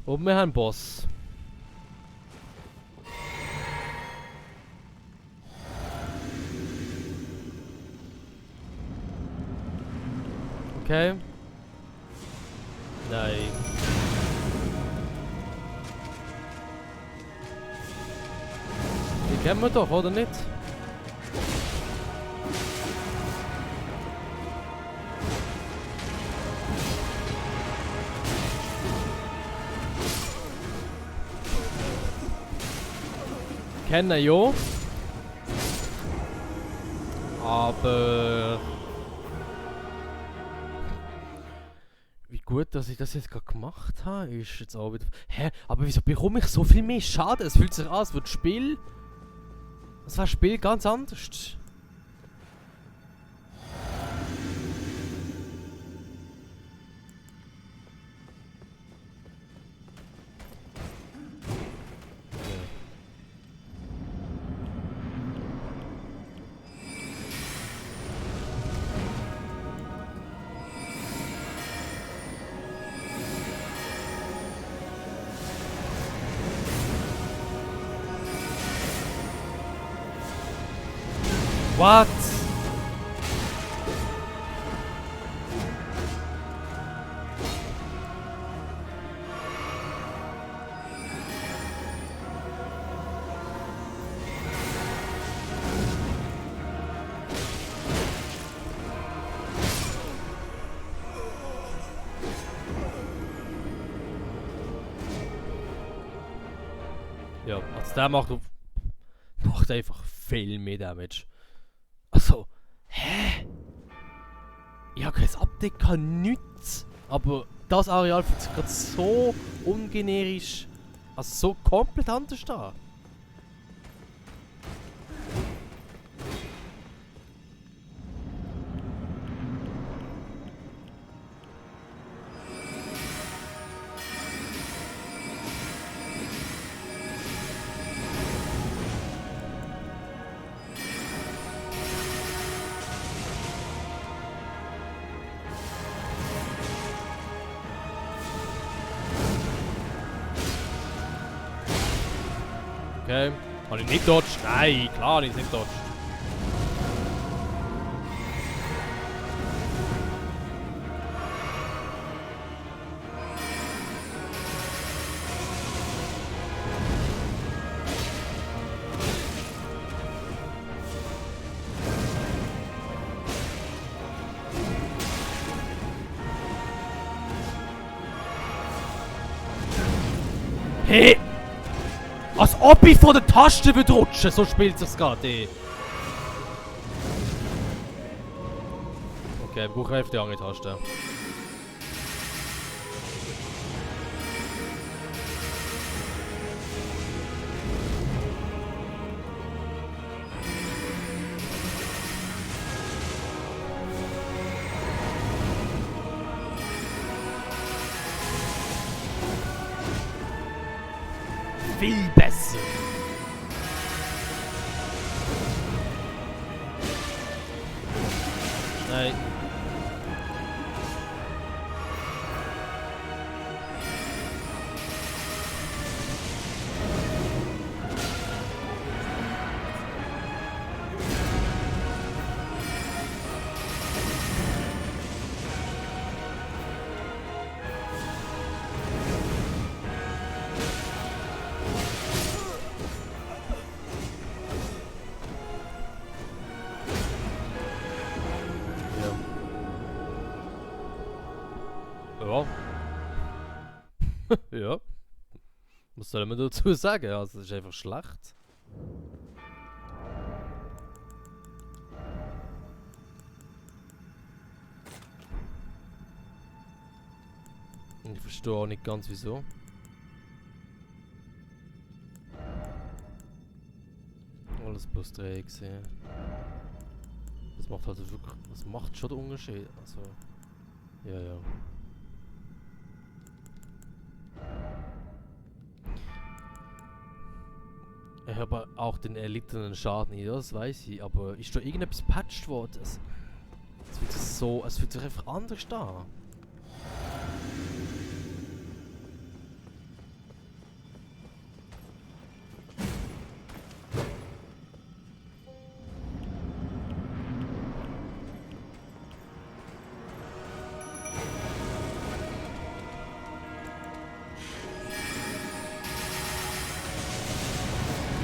Und wir haben einen Boss. Okay. Nein. Die kennen wir doch, oder nicht? Kennen ja. Aber... Wie gut, dass ich das jetzt gerade gemacht habe, ist jetzt auch wieder... Hä? Aber wieso bekomme ich so viel mehr Schaden? Es fühlt sich an, als würde das Spiel... Es war das Spiel ganz anders. What? Ja, also der macht einfach viel mehr Damage. Also, hä? Ich habe kein Update, kann nichts. Aber das Areal fühlt sich gerade so ungenerisch Also so komplett anders da. Okay. Habe ich nicht dodged? Nein, klar, ich nicht dodged. Hey! Als ob ich von der Taste würde rutschen, so spielt sich's gerade. Okay, ich brauche einfach die andere Taste. Viel besser. Nein. Ja. Ja. Was soll man dazu sagen? Also, es ist einfach schlecht. Ich verstehe auch nicht ganz wieso. Alles plus 3 gesehen. Das macht halt wirklich. Das macht schon den Unterschied. Also. Ja, ja. Ich habe auch den erlittenen Schaden hier, das weiß ich, aber ist da irgendetwas patched worden? Es wird so, es fühlt sich einfach anders da.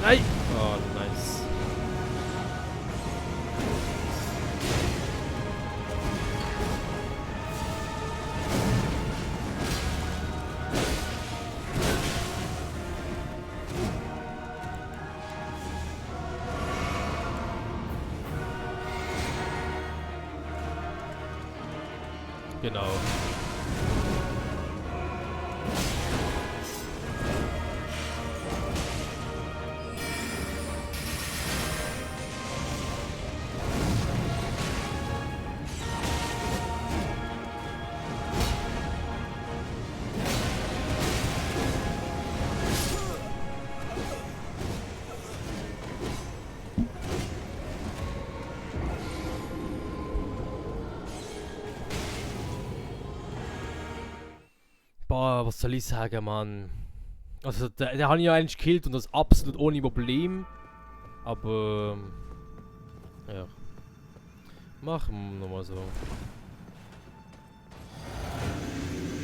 Nein! Oh, nice. Genau. Boah, was soll ich sagen, Mann? Also, der habe ich ja eigentlich gekillt und das absolut ohne Problem. Aber. Ja. Machen wir nochmal so.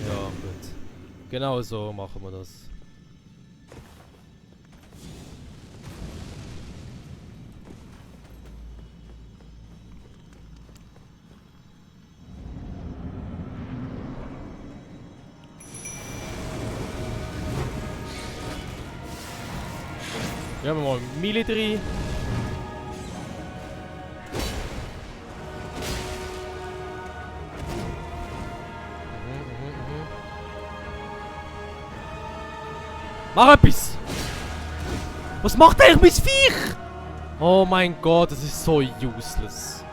Ja, gut. Genau so machen wir das. Wir haben mal Military. Mach etwas! Was macht eigentlich mein Viech? Oh mein Gott, das ist so useless.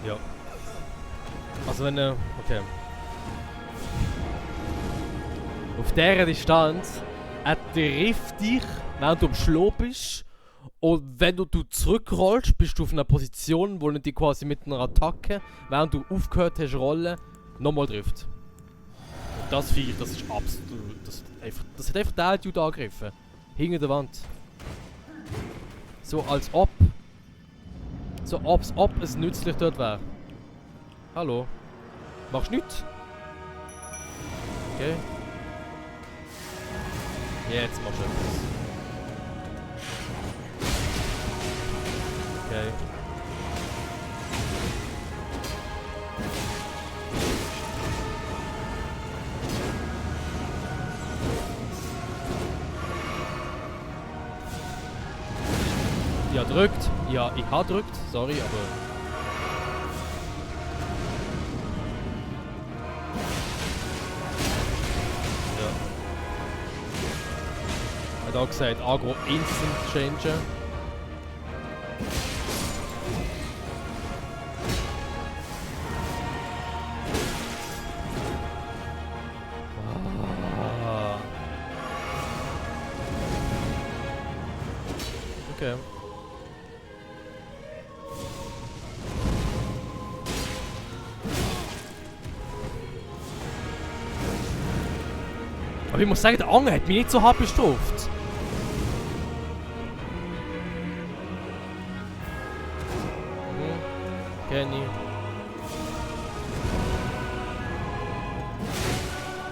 Ja. Also wenn er... Okay. Auf dieser Distanz, er trifft dich, während du am Schlafen bist. Und wenn du zurückrollst, bist du auf einer Position, wo er dich quasi mit einer Attacke, während du aufgehört hast rollen, nochmal trifft. Und das Viech, das ist absolut... Das hat einfach den Dude angegriffen. Hinter der Wand. So als ob... So als ob es nützlich dort wäre. Hallo? Machst du nichts? Okay. Jetzt machst du etwas. Okay. Ja, drückt. Ja, ich habe drückt. Sorry, aber... Ja. Hat auch gesagt, Agro Instant Changer. Ah. Okay. Aber ich muss sagen, der Anger hat mich nicht so hart bestraft. Kenny.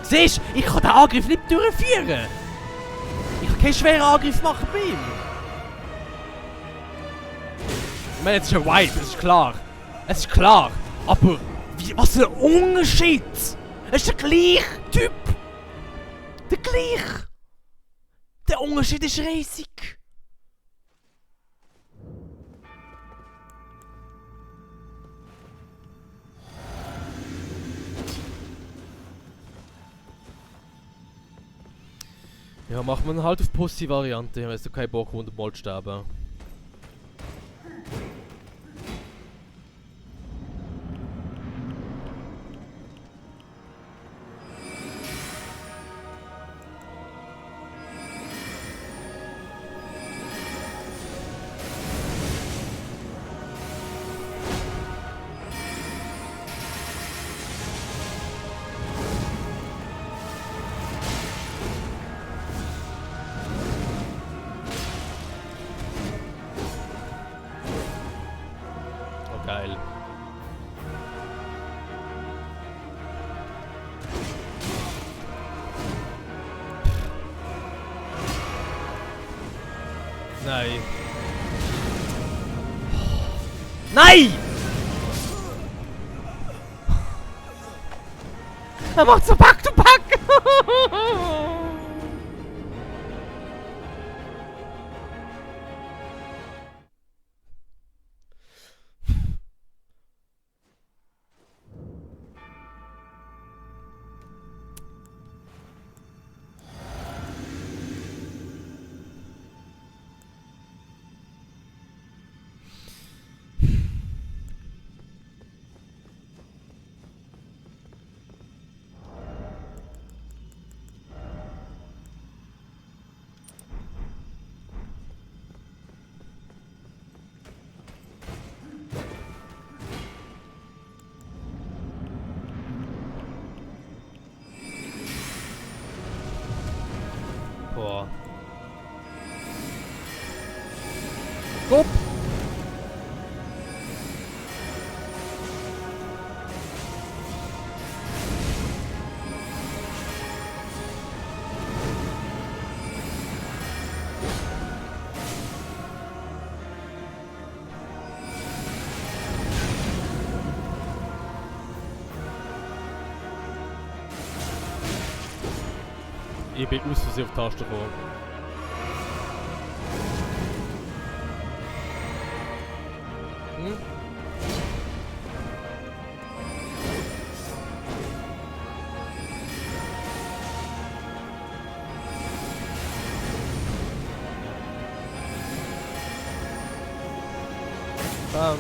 Siehst du, ich kann den Angriff nicht durchführen. Ich kann keinen schweren Angriff machen bei ihm. Ich meine, jetzt ist ein Wipe, das ist klar. Es ist klar. Aber, was für ein Unterschied! Es ist der gleiche Typ. Der gleiche. Der Unterschied ist riesig. Ja, machen wir halt auf Pussy-Variante, wenn du keinen Bock 100 Mal zu sterben. Geil. Nein. Nein! Er macht so Back-to-Back! Boah. Guck! Ich bin aus Versehen auf die Taste gekommen. Hm? Bam.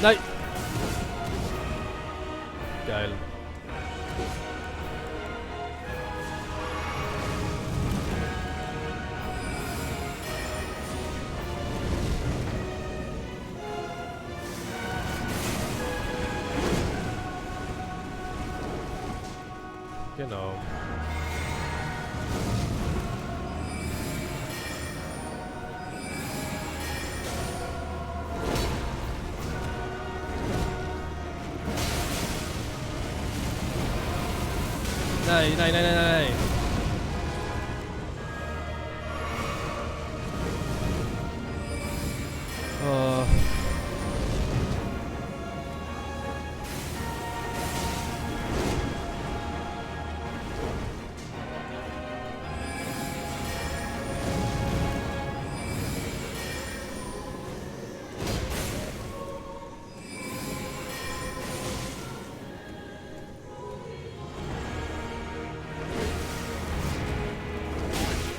Nein! Geil. Genau. Nein, nein, nein, nein, nein. Oh.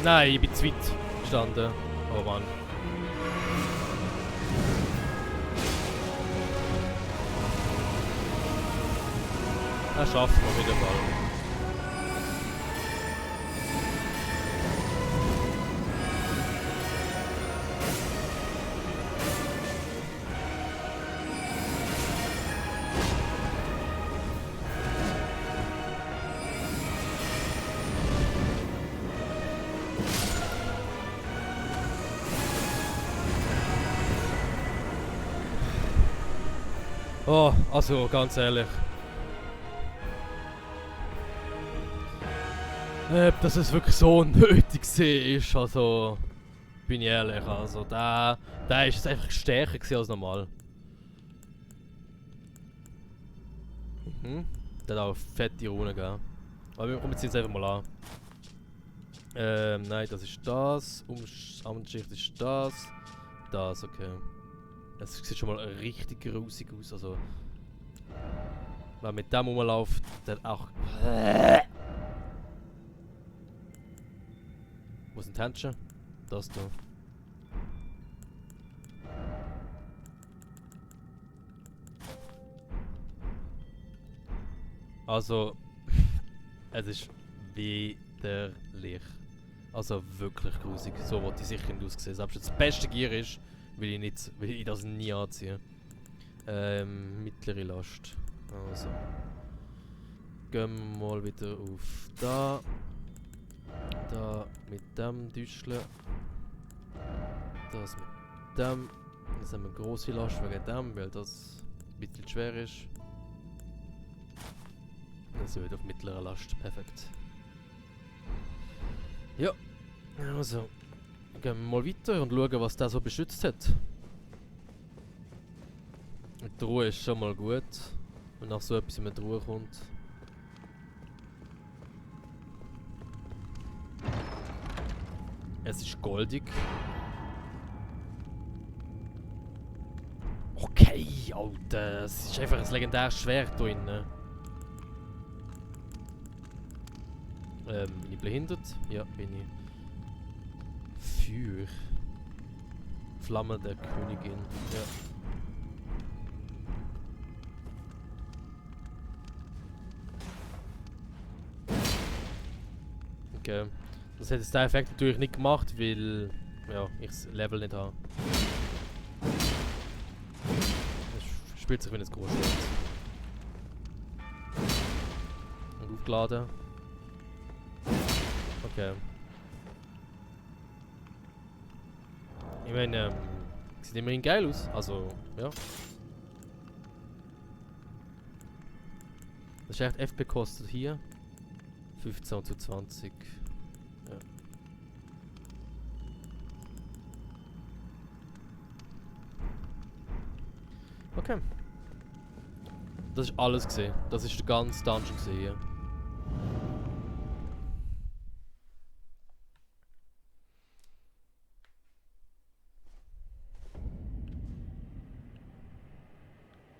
Nein, ich bin zu weit gestanden. Oh Mann. Das schafft man wieder mal. Oh, also ganz ehrlich. Ob das es wirklich so nötig ist, also bin ich ehrlich, also da ist es einfach stärker gewesen als normal. Mhm. Der hat auch fette Runen gegeben. Aber wir kommen jetzt einfach mal an. Nein, das ist das. Abendschicht ist das. Das, okay. Das sieht schon mal richtig grusig aus, also... Wenn mit dem rumläuft, dann auch... Wo sind die Händchen? Das da. Also... es ist widerlich. Also wirklich grusig. So wollte ich sicher nicht aussehen. Selbst wenn es das beste Gear ist, will ich das nie anziehen. Mittlere Last. Also. Gehen wir mal wieder auf da. Da mit dem Düschle. Das mit dem. Jetzt haben wir eine grosse Last wegen dem, weil das ein bisschen schwer ist. Dann sind wir wieder auf mittlerer Last. Perfekt. Ja. Also. Gehen wir mal weiter und schauen, was der so beschützt hat. Die Ruhe ist schon mal gut. Wenn nach so etwas mit Ruhe kommt. Es ist goldig. Okay, Alter. Es ist einfach ein legendäres Schwert da drinnen. Bin ich behindert? Ja, bin ich. Feuer. Flamme der Königin. Ja. Okay. Das hat jetzt der Effekt natürlich nicht gemacht, weil ja, ich das Level nicht habe. Das spielt sich wie ein Großschwert. Und aufgeladen. Okay. Ich meine, sieht immerhin geil aus. Also, ja. Das ist echt FP kostet hier 15 zu 20. Ja. Okay. Das ist alles gesehen. Das ist der ganze Dungeon gesehen hier.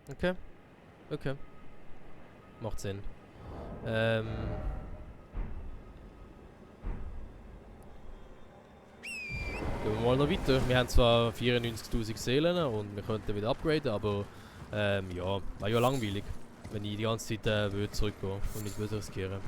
Okay. Okay. Macht Sinn. Gehen wir mal noch weiter. Wir haben zwar 94.000 Seelen und wir könnten wieder upgraden, aber ja, war ja langweilig, wenn ich die ganze Zeit würde zurückgehen und nicht würde riskieren.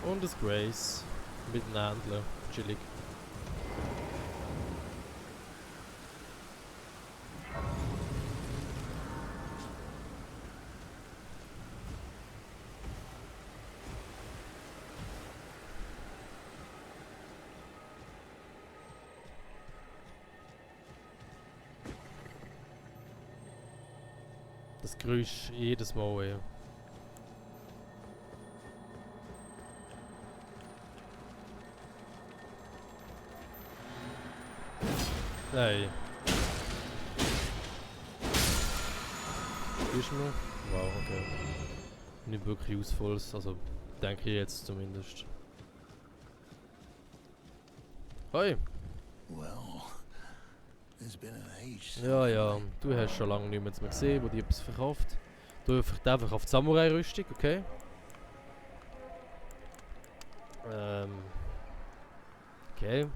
Und das Grace mit dem Händler, chillig. Das Geräusch jedes Mal, ja. Nein. Ist mir? Wow, okay. Nicht wirklich usefulles, also denke ich jetzt zumindest. Hoi! Well, there's been an age. Ja, ja, du hast schon lange nichts mehr gesehen, wo die etwas verkauft. Du verkauft Samurai-Rüstung, okay? Okay.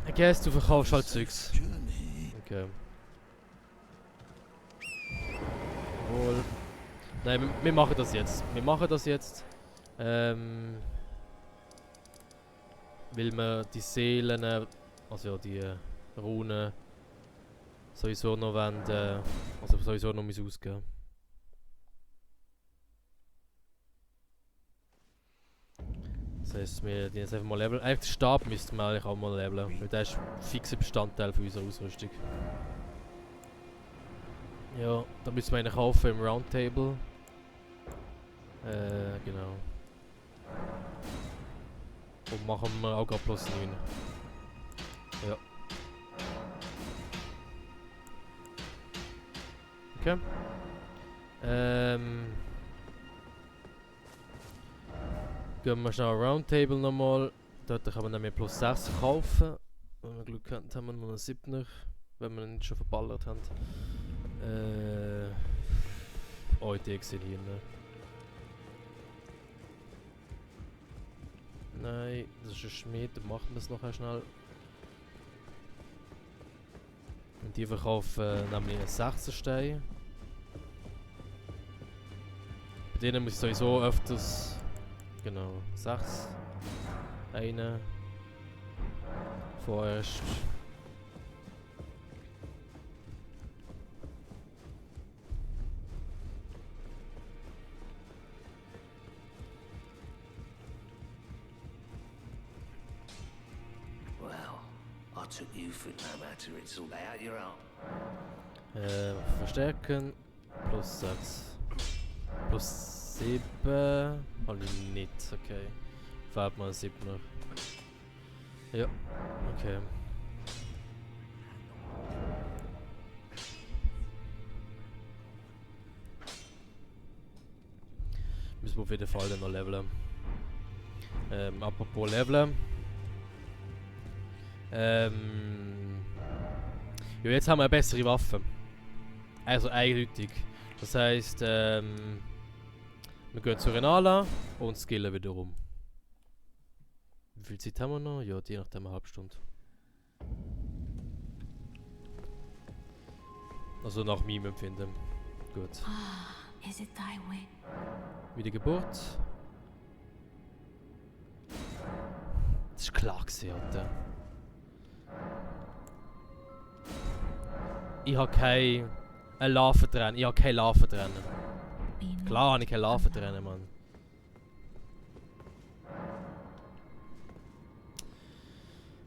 I guess du verkaufst halt Zeugs. Okay. Wohl. Nein, wir machen das jetzt. Wir machen das jetzt. Weil wir die Seelen, also ja, die Runen sowieso noch wollen, also sowieso noch ausgeben. Das heisst, wir die jetzt einfach mal leveln. Eigentlich den Stab müssten wir eigentlich auch mal leveln, weil der ist ein fixer Bestandteil von unserer Ausrüstung. Ja, da müssen wir einen kaufen im Roundtable. Genau. Und machen wir auch gerade plus 9. Ja. Okay. Gehen wir schnell Roundtable nochmal. Dort kann man nämlich plus 6 kaufen. Wenn wir Glück haben, haben wir noch einen 7er, wenn wir ihn nicht schon verballert haben. Oh, die gesehen hier. Ne? Nein, das ist ein Schmied, dann machen wir es nachher schnell. Und die verkaufen nämlich einen 6er Stein. Bei denen muss ich sowieso öfters. Genau, 6. Eine. Vorerst. Well, I took you for no matter, it's all out your own. Verstärken. Plus 6. Plus 7. Habe ich nicht, okay. Fährt mal ein 7er. Ja, okay. müssen wir auf jeden Fall dann noch leveln. Apropos leveln. Ja, jetzt haben wir eine bessere Waffe. Also eindeutig. Das heisst, wir gehen zu Renala und skillen wiederum. Wie viel Zeit haben wir noch? Ja, je nachdem eine halbe Stunde. Also nach meinem Empfinden. Gut. Is it thy way? Wiedergeburt. Das ist klar gewesen, Alter. Ich habe kein Larventrennen. Ich habe kein Larventrennen. Klar habe ich kein Larventrennen, Mann.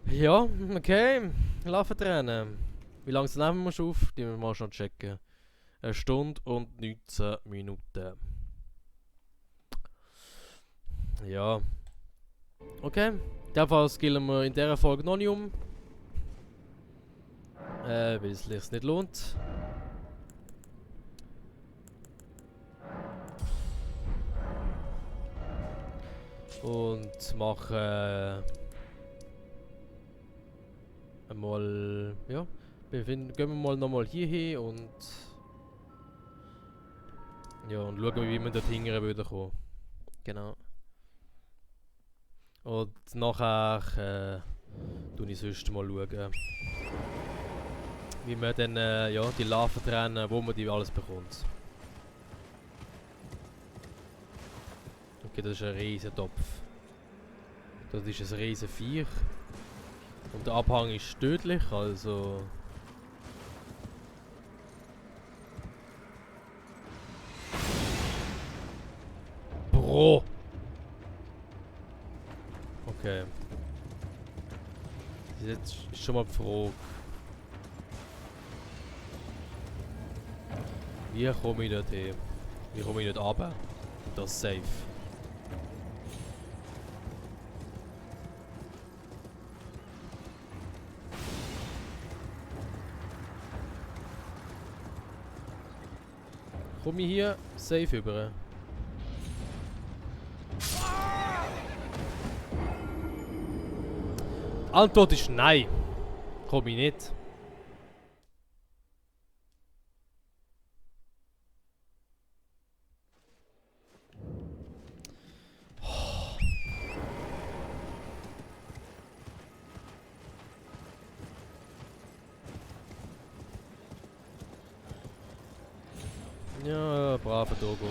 Ja, okay. Larventrennen. Wie lange nehmen wir schon auf? Die müssen wir mal schon checken. 1 Stunde und 19 Minuten. Ja. Okay. In dem Fall skillen wir in dieser Folge noch nicht um. Weil es sich nicht lohnt. Und machen einmal, ja, gehen wir mal nochmal hier hin und ja, und schauen, wie wir dort hingern würden kommen. Genau. Und nachher tue ich sonst mal schauen, wie man dann ja, die Larven trennen, wo man die alles bekommt. Okay, das ist ein riesen Topf. Das ist ein riesen Viech. Und der Abhang ist tödlich, also... Bro! Okay. Jetzt ist schon mal die Frage. Wie komme ich dort hin? Wie komme ich dort runter? Das ist safe. Komme ich hier safe über? Antwort ist nein. Komme ich nicht. Ja, braver Dogo.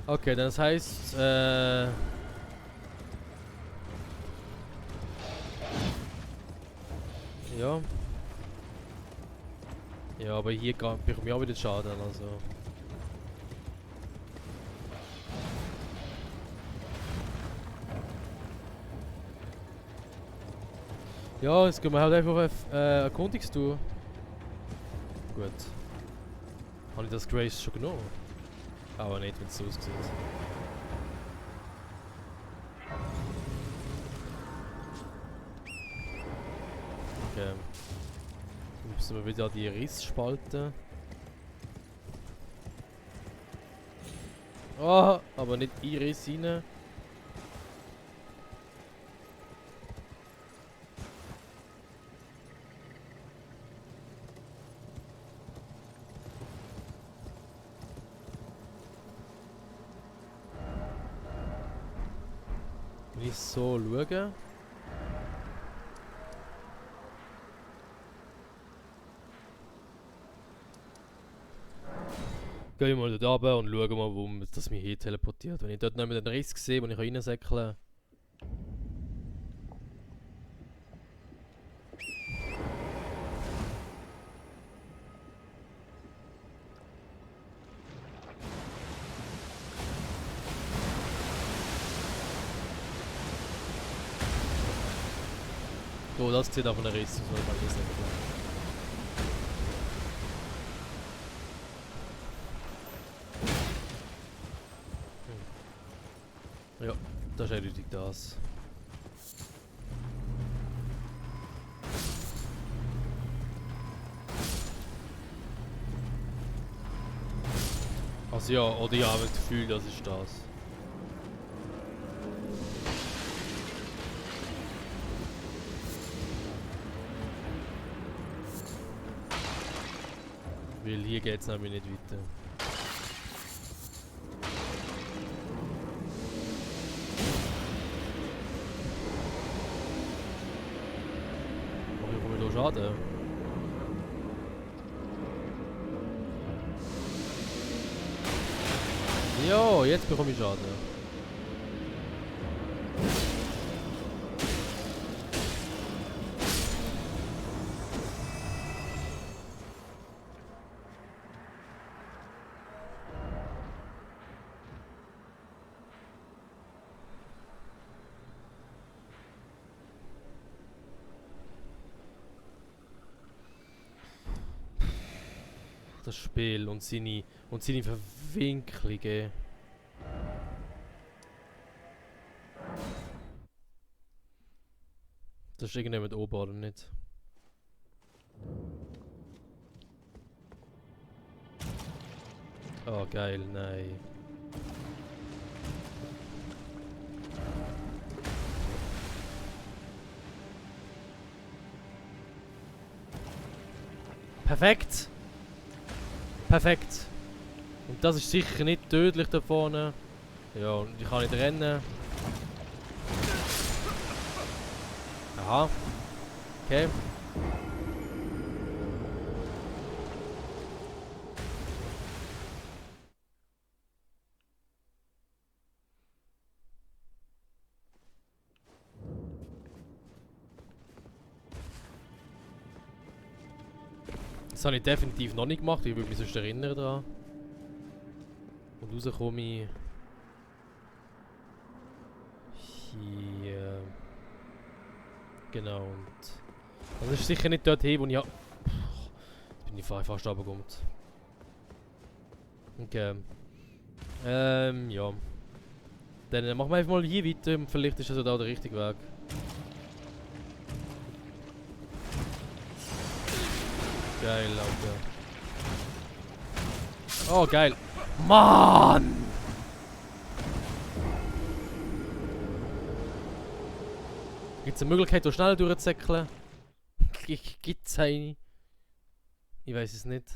Okay, das heißt, ja. Ja, aber hier bekomme ich auch wieder Schaden, also. Ja, jetzt gehen wir halt einfach auf Erkundungstour. Gut. Habe ich das Grace schon genommen? Aber nicht, wenn es so aussieht. Okay. Dann müssen wir wieder die Rissspalten. Oh, aber nicht in Riss rein. Wenn ich so schaue. Gehen wir mal dort runter und schauen mal, wo das mich hier teleportiert. Wenn ich dort nicht mehr den Riss sehe, wo ich reinsäckeln kann. Oh, das zieht auf einen Riss, das soll man nicht sagen. Ja, das ist eindeutig das. Also ja, oder ja, das Gefühl, das ist das. Weil hier geht es nämlich nicht weiter. Oh, hier komme ich da Schaden. Jo, jetzt bekomme ich Schaden. Das Spiel und seine Verwinklungen. Das ist irgendjemand oben, oder nicht? Oh geil, nein. Perfekt! Perfekt! Und das ist sicher nicht tödlich da vorne. Ja, und ich kann nicht rennen. Aha. Okay. Das habe ich definitiv noch nicht gemacht, ich würde mich sonst erinnern daran. Und rauskomme ich hier. Genau, und das ist sicher nicht dort hin, wo ich jetzt bin ich fast runtergekommen. Okay. Ja. Dann machen wir einfach mal hier weiter und vielleicht ist das ja da der richtige Weg. Geil, Alter. Oh, geil. Mann! Gibt es eine Möglichkeit, hier schneller durchzuzäckeln? Gibt es eine? Ich weiß es nicht.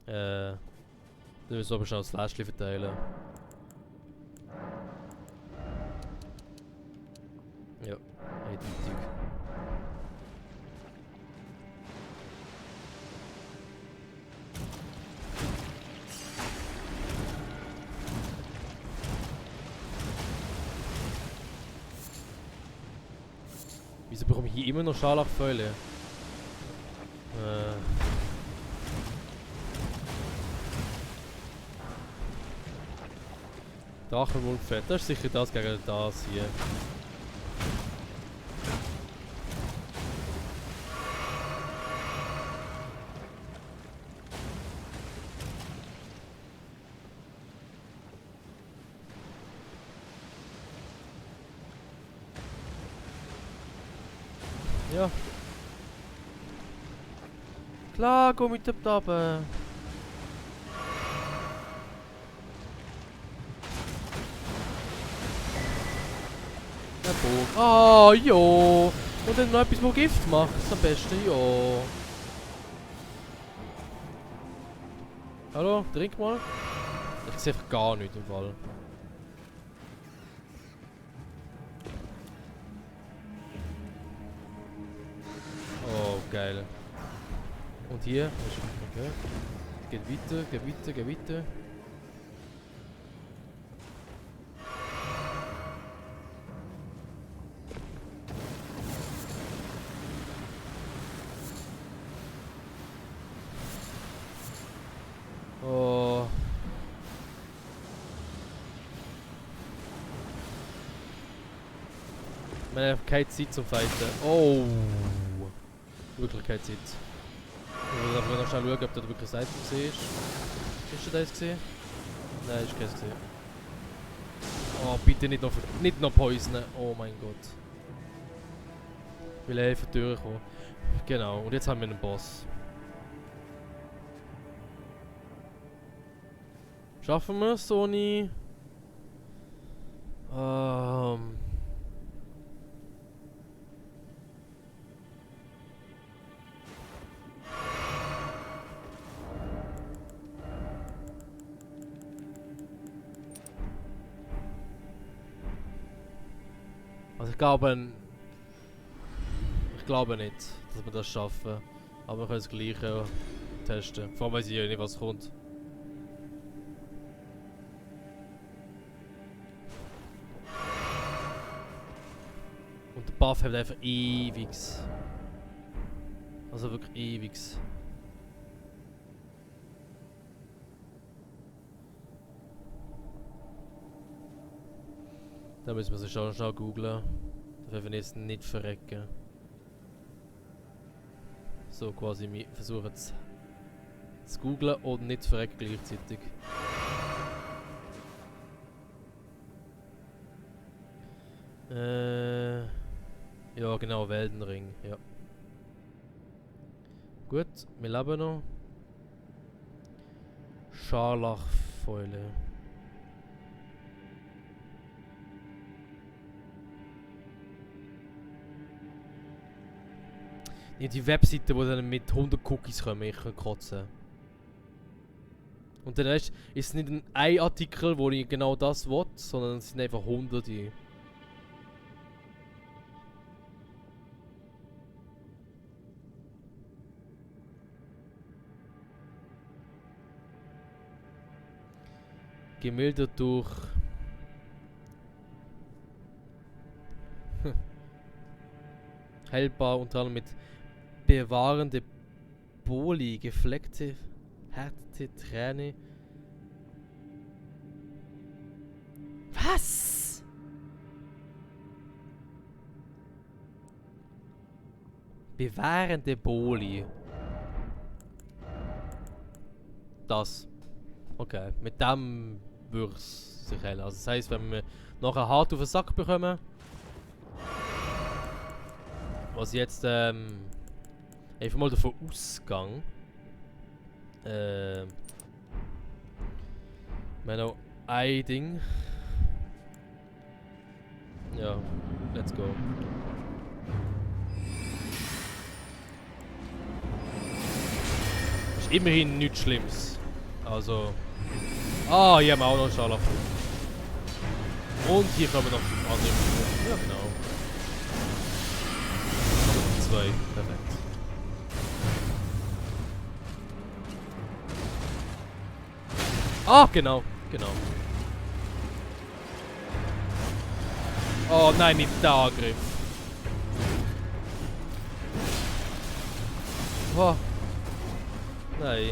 Dann müssen wir aber schnell das Fläschchen verteilen. Ja, eindeutig. Wieso bekomme ich hier immer noch Scharlachfäule? Drachenwulfett, das ist sicher das gegen das hier. Ja. Klar, go mit dem Taben. Der Bogen. Ah, ja. Und dann noch etwas, wo Gift macht. Das ist am besten, ja. Hallo, trink mal. Ich sehe einfach gar nichts im Fall. Oh, geil. Und hier? Okay. Geht weiter, geht weiter, geht weiter. Oh. Man hat keine Zeit zum Fighten. Oh. Wirklich keine Zeit. Ich will einfach noch schnell schauen, ob da wirklich ein Item gesehen ist. Ist da das gesehen? Nein, ist keins gesehen. Oh, bitte nicht noch poisonen. Oh mein Gott. Ich will einfach durchkommen. Genau, und jetzt haben wir einen Boss. Schaffen wir es, Sony? Also ich glaube nicht, dass wir das schaffen. Aber wir können das Gleiche testen. Vor allem weiß ich ja nicht, was kommt. Und der Buff hat einfach ewigs. Also wirklich ewigs. Da müssen wir sie schon schnell googlen. Dass wir jetzt nicht verrecken. So quasi versuchen zu googlen und nicht zu verrecken gleichzeitig. Ja genau, Weltenring, ja. Gut, wir leben noch. Scharlachfäule. Ja, die Webseite, die dann mit 100 Cookies kommen, ich kann kotzen. Und dann ist es nicht ein Artikel, wo ich genau das will, sondern es sind einfach hunderte. Gemildert durch heilbar unter anderem mit bewahrende Boli, gefleckte, härtete Träne. Was? Bewahrende Boli. Das. Okay, mit dem würde es sich heilen. Also das heisst, wenn wir nachher hart auf den Sack bekommen, was ich jetzt einfach mal davon ausgehe, wir haben noch ein Ding. Ja, let's go. Ist immerhin nichts Schlimmes. Also. Ah, hier haben wir auch noch einen Scharlachfrucht. Und hier kommen noch andere Früchte. Ja, genau. Zwei. Perfekt. Ah, genau. Genau. Oh nein, nicht der Angriff. Oh. Nein.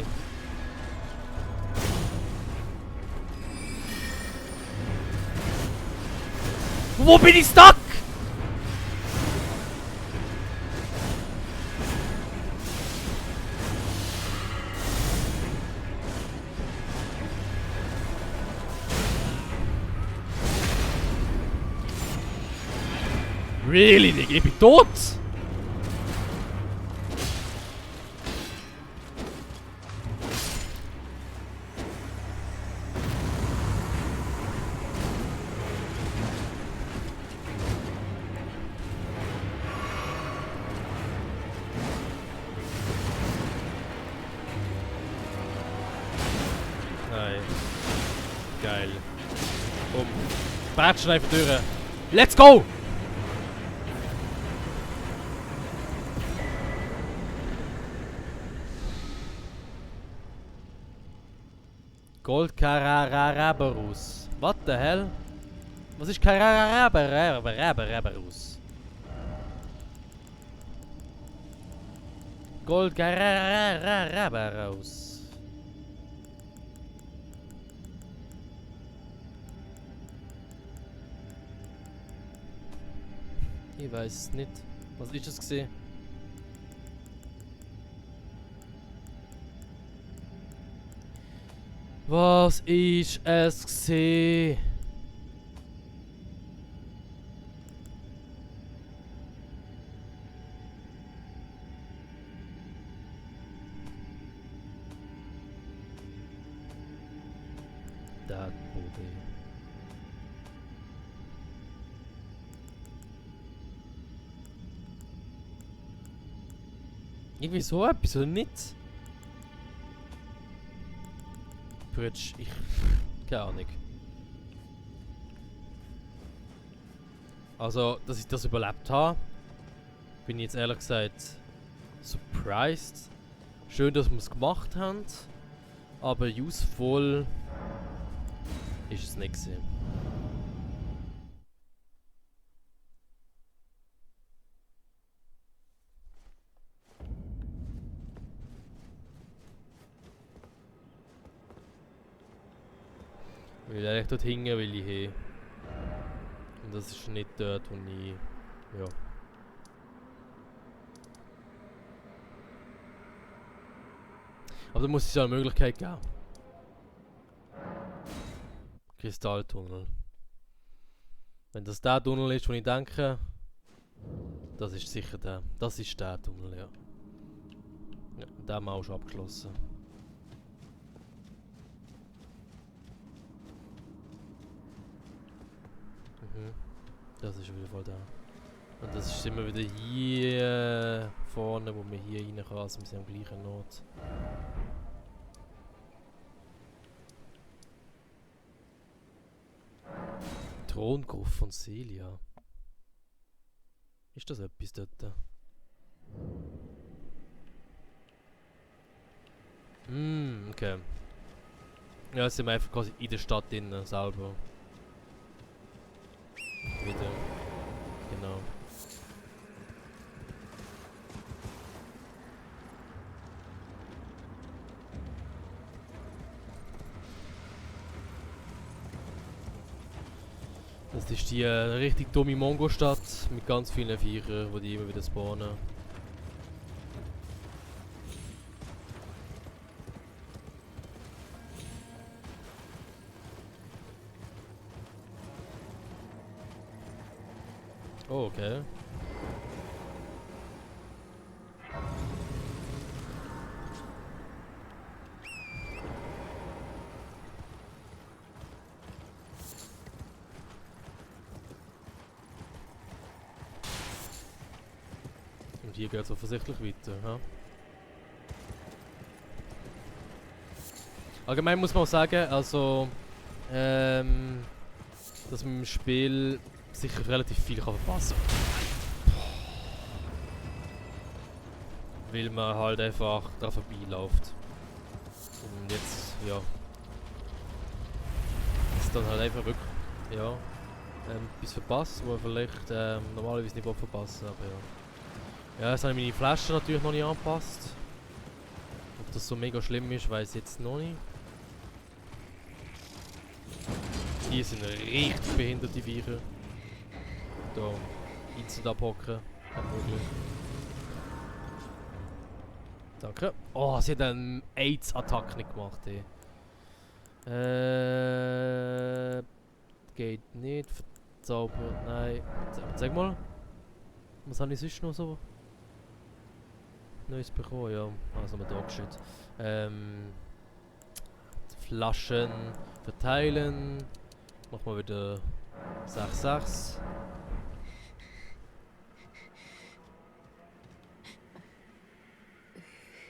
Wo bin ich stuck? Really, Digga, ich bin tot! Nein. Geil. Komm. Bratschen einfach durch. Let's go! Goldkararaberus. What the hell? Was ist Kararaberus? Goldkararaberus. Ich weiß es nicht. Was ist es gesehen? Was ist es gesehen? Irgendwie so etwas, oder nicht? Bridge, ich... keine Ahnung. Also, dass ich das überlebt habe, bin ich jetzt ehrlich gesagt surprised. Schön, dass wir es gemacht haben, aber useful ist es nicht gewesen. Weil eigentlich dort hinten will ich hin. Und das ist nicht dort, wo ich... ja. Aber da muss es ja eine Möglichkeit geben. Kristalltunnel. Wenn das der Tunnel ist, wo ich denke, das ist sicher der. Das ist der Tunnel, ja. Ja, den haben wir auch schon abgeschlossen. Mhm. Das ist auf jeden Fall der. Und das ist immer wieder hier vorne, wo wir hier rein können. Also wir sind am gleichen Ort. Throngruft von Celia. Ist das etwas dort? Okay. Ja, jetzt sind wir einfach quasi in der Stadt innen selber. Wieder. Genau. Das ist die richtig dumme Mongo-Stadt mit ganz vielen Viechern, die immer wieder spawnen. Oh, okay. Und hier geht es offensichtlich weiter, ja? Allgemein muss man auch sagen, also, dass man im Spiel sicher relativ viel kann verpassen kann. Weil man halt einfach da vorbeiläuft. Und jetzt, ja. Ist dann halt einfach wirklich, ja, etwas verpasst, wo man vielleicht normalerweise nicht verpassen, aber ja. Ja, jetzt habe ich meine Flasche natürlich noch nicht angepasst. Ob das so mega schlimm ist, weiß ich jetzt noch nicht. Hier sind richtig behinderte Viecher. Da instant abhocken. Unmöglich. Danke. Oh, sie hat einen AIDS-Attack nicht gemacht, ey. Geht nicht. Verzaubert. Nein. Sag mal. Was habe ich sonst noch so Neues bekommen? Ja, also mit Dogshit. Flaschen verteilen. Machen wir wieder 6-6.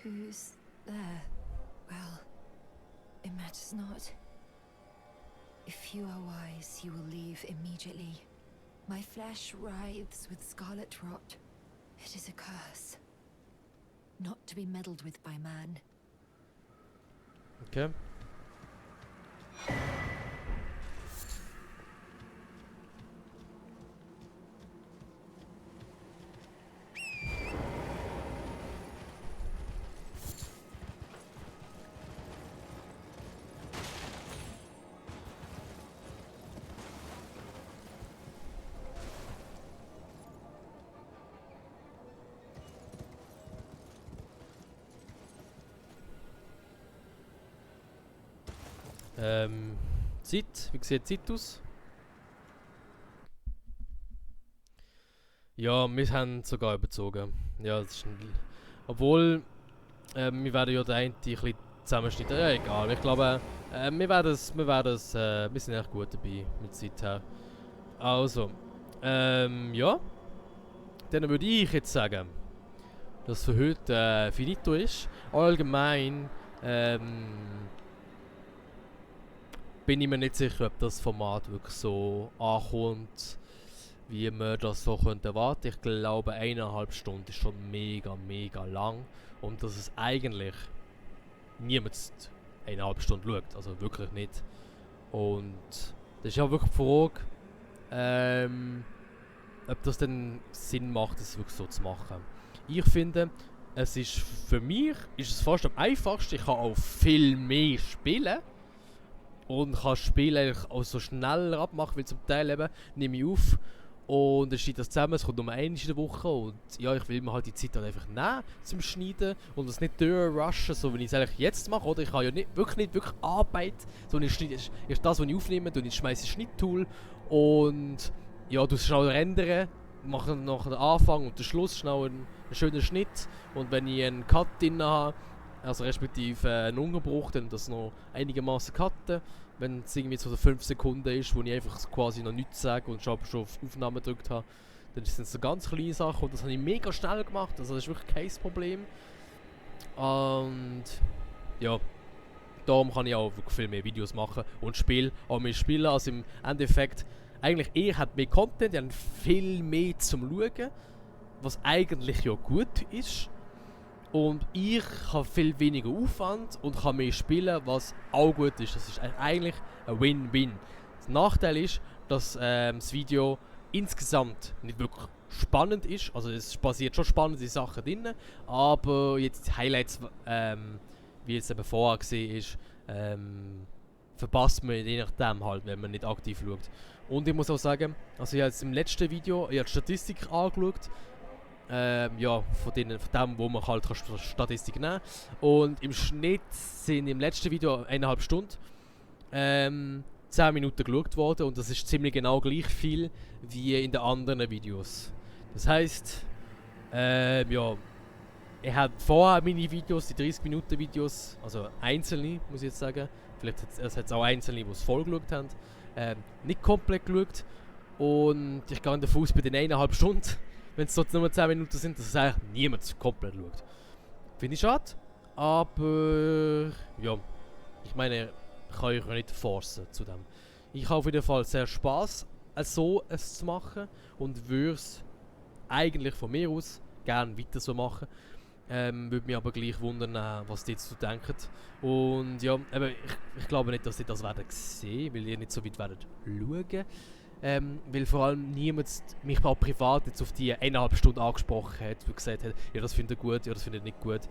Who's there? Well, it matters not. If you are wise, you will leave immediately. My flesh writhes with scarlet rot. It is a curse. Not to be meddled with by man. Okay. Zeit. Wie sieht die Zeit aus? Ja, wir haben sogar überzogen. Ja, das ist obwohl, wir werden ja den einen ein bisschen zusammenschneiden. Ja, egal. Ich glaube, wir sind echt gut dabei mit Zeit her. Also, ja. Dann würde ich jetzt sagen, dass für heute finito ist. Allgemein bin ich mir nicht sicher, ob das Format wirklich so ankommt, wie man das so könnte erwarten. Ich glaube, 1,5 Stunden ist schon mega, mega lang. Und dass es eigentlich niemand 1,5 Stunden schaut. Also wirklich nicht. Und das ist ja wirklich die Frage, ob das denn Sinn macht, das wirklich so zu machen. Ich finde, es ist für mich ist es fast am einfachsten. Ich kann auch viel mehr spielen. Und kann das Spiel eigentlich auch so schneller abmachen, weil zum Teil eben nehme ich auf und dann steht das zusammen, es kommt nur einmal in der Woche und ja, ich will mir halt die Zeit halt einfach nehmen zum Schneiden und das nicht durchrushen, so wie ich es eigentlich jetzt mache, oder? Ich habe ja nicht wirklich Arbeit, sondern ich schneide, ist das, was ich aufnehme, und ich schmeiße ein Schnitttool und ja, du schnell rendern, mache nach dem Anfang und den Schluss schnell einen schönen Schnitt und wenn ich einen Cut drin habe, also respektive einen Unterbruch, dann das noch einigermaßen cutten. Wenn es irgendwie so 5 Sekunden ist, wo ich einfach quasi noch nichts sage und schon auf Aufnahme gedrückt habe, dann sind es so ganz kleine Sachen und das habe ich mega schnell gemacht, also das ist wirklich kein Problem. Und ja, darum kann ich auch wirklich viel mehr Videos machen und auch mehr spielen, also im Endeffekt eigentlich hat mehr Content, ich habe viel mehr zum Schauen, was eigentlich ja gut ist. Und ich habe viel weniger Aufwand und kann mehr spielen, was auch gut ist. Das ist eigentlich ein Win-Win. Der Nachteil ist, dass das Video insgesamt nicht wirklich spannend ist. Also es passiert schon spannende Sachen drin, aber jetzt die Highlights, wie es eben vorher gesehen ist, verpasst man je nachdem halt, wenn man nicht aktiv schaut. Und ich muss auch sagen, also ich habe jetzt im letzten Video die Statistik angeschaut. Ja, von dem, wo man halt Statistik nehmen kann. Und im Schnitt sind im letzten Video 1,5 Stunden 10 Minuten geschaut worden und das ist ziemlich genau gleich viel wie in den anderen Videos. Das heisst, ja, ich habe vorher meine Videos, die 30 Minuten Videos, also einzelne, muss ich jetzt sagen, vielleicht hat es auch einzelne, die es voll geschaut haben, nicht komplett geschaut und ich gehe davon aus, bei den 1,5 Stunden, wenn es dort nur 10 Minuten sind, dass es eigentlich niemand komplett schaut. Finde ich schade, aber ja, ich meine, ich kann euch nicht forcen zu dem. Ich habe auf jeden Fall sehr Spass, so es zu machen und würde es eigentlich von mir aus gerne weiter so machen. Würde mich aber gleich wundern, was die dazu denken. Und ja, eben, ich glaube nicht, dass ihr das werden sehen, weil ihr nicht so weit werdet schauen. Weil vor allem niemand mich auch privat jetzt auf die 1,5 Stunden angesprochen hat und gesagt hat, ja das findet ihr gut, ja das findet ihr nicht gut.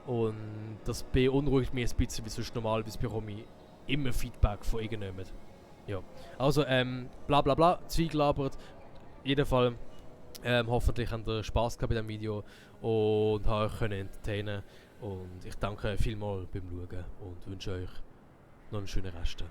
Und das beunruhigt mich ein bisschen, wie sonst normalerweise bekomme ich immer Feedback von irgendjemandem. Ja, also bla bla bla, zweigelabert. Auf jeden Fall hoffentlich habt ihr Spass gehabt bei diesem Video und habt euch entertainen. Und ich danke vielmals beim Schauen und wünsche euch noch einen schönen Rest.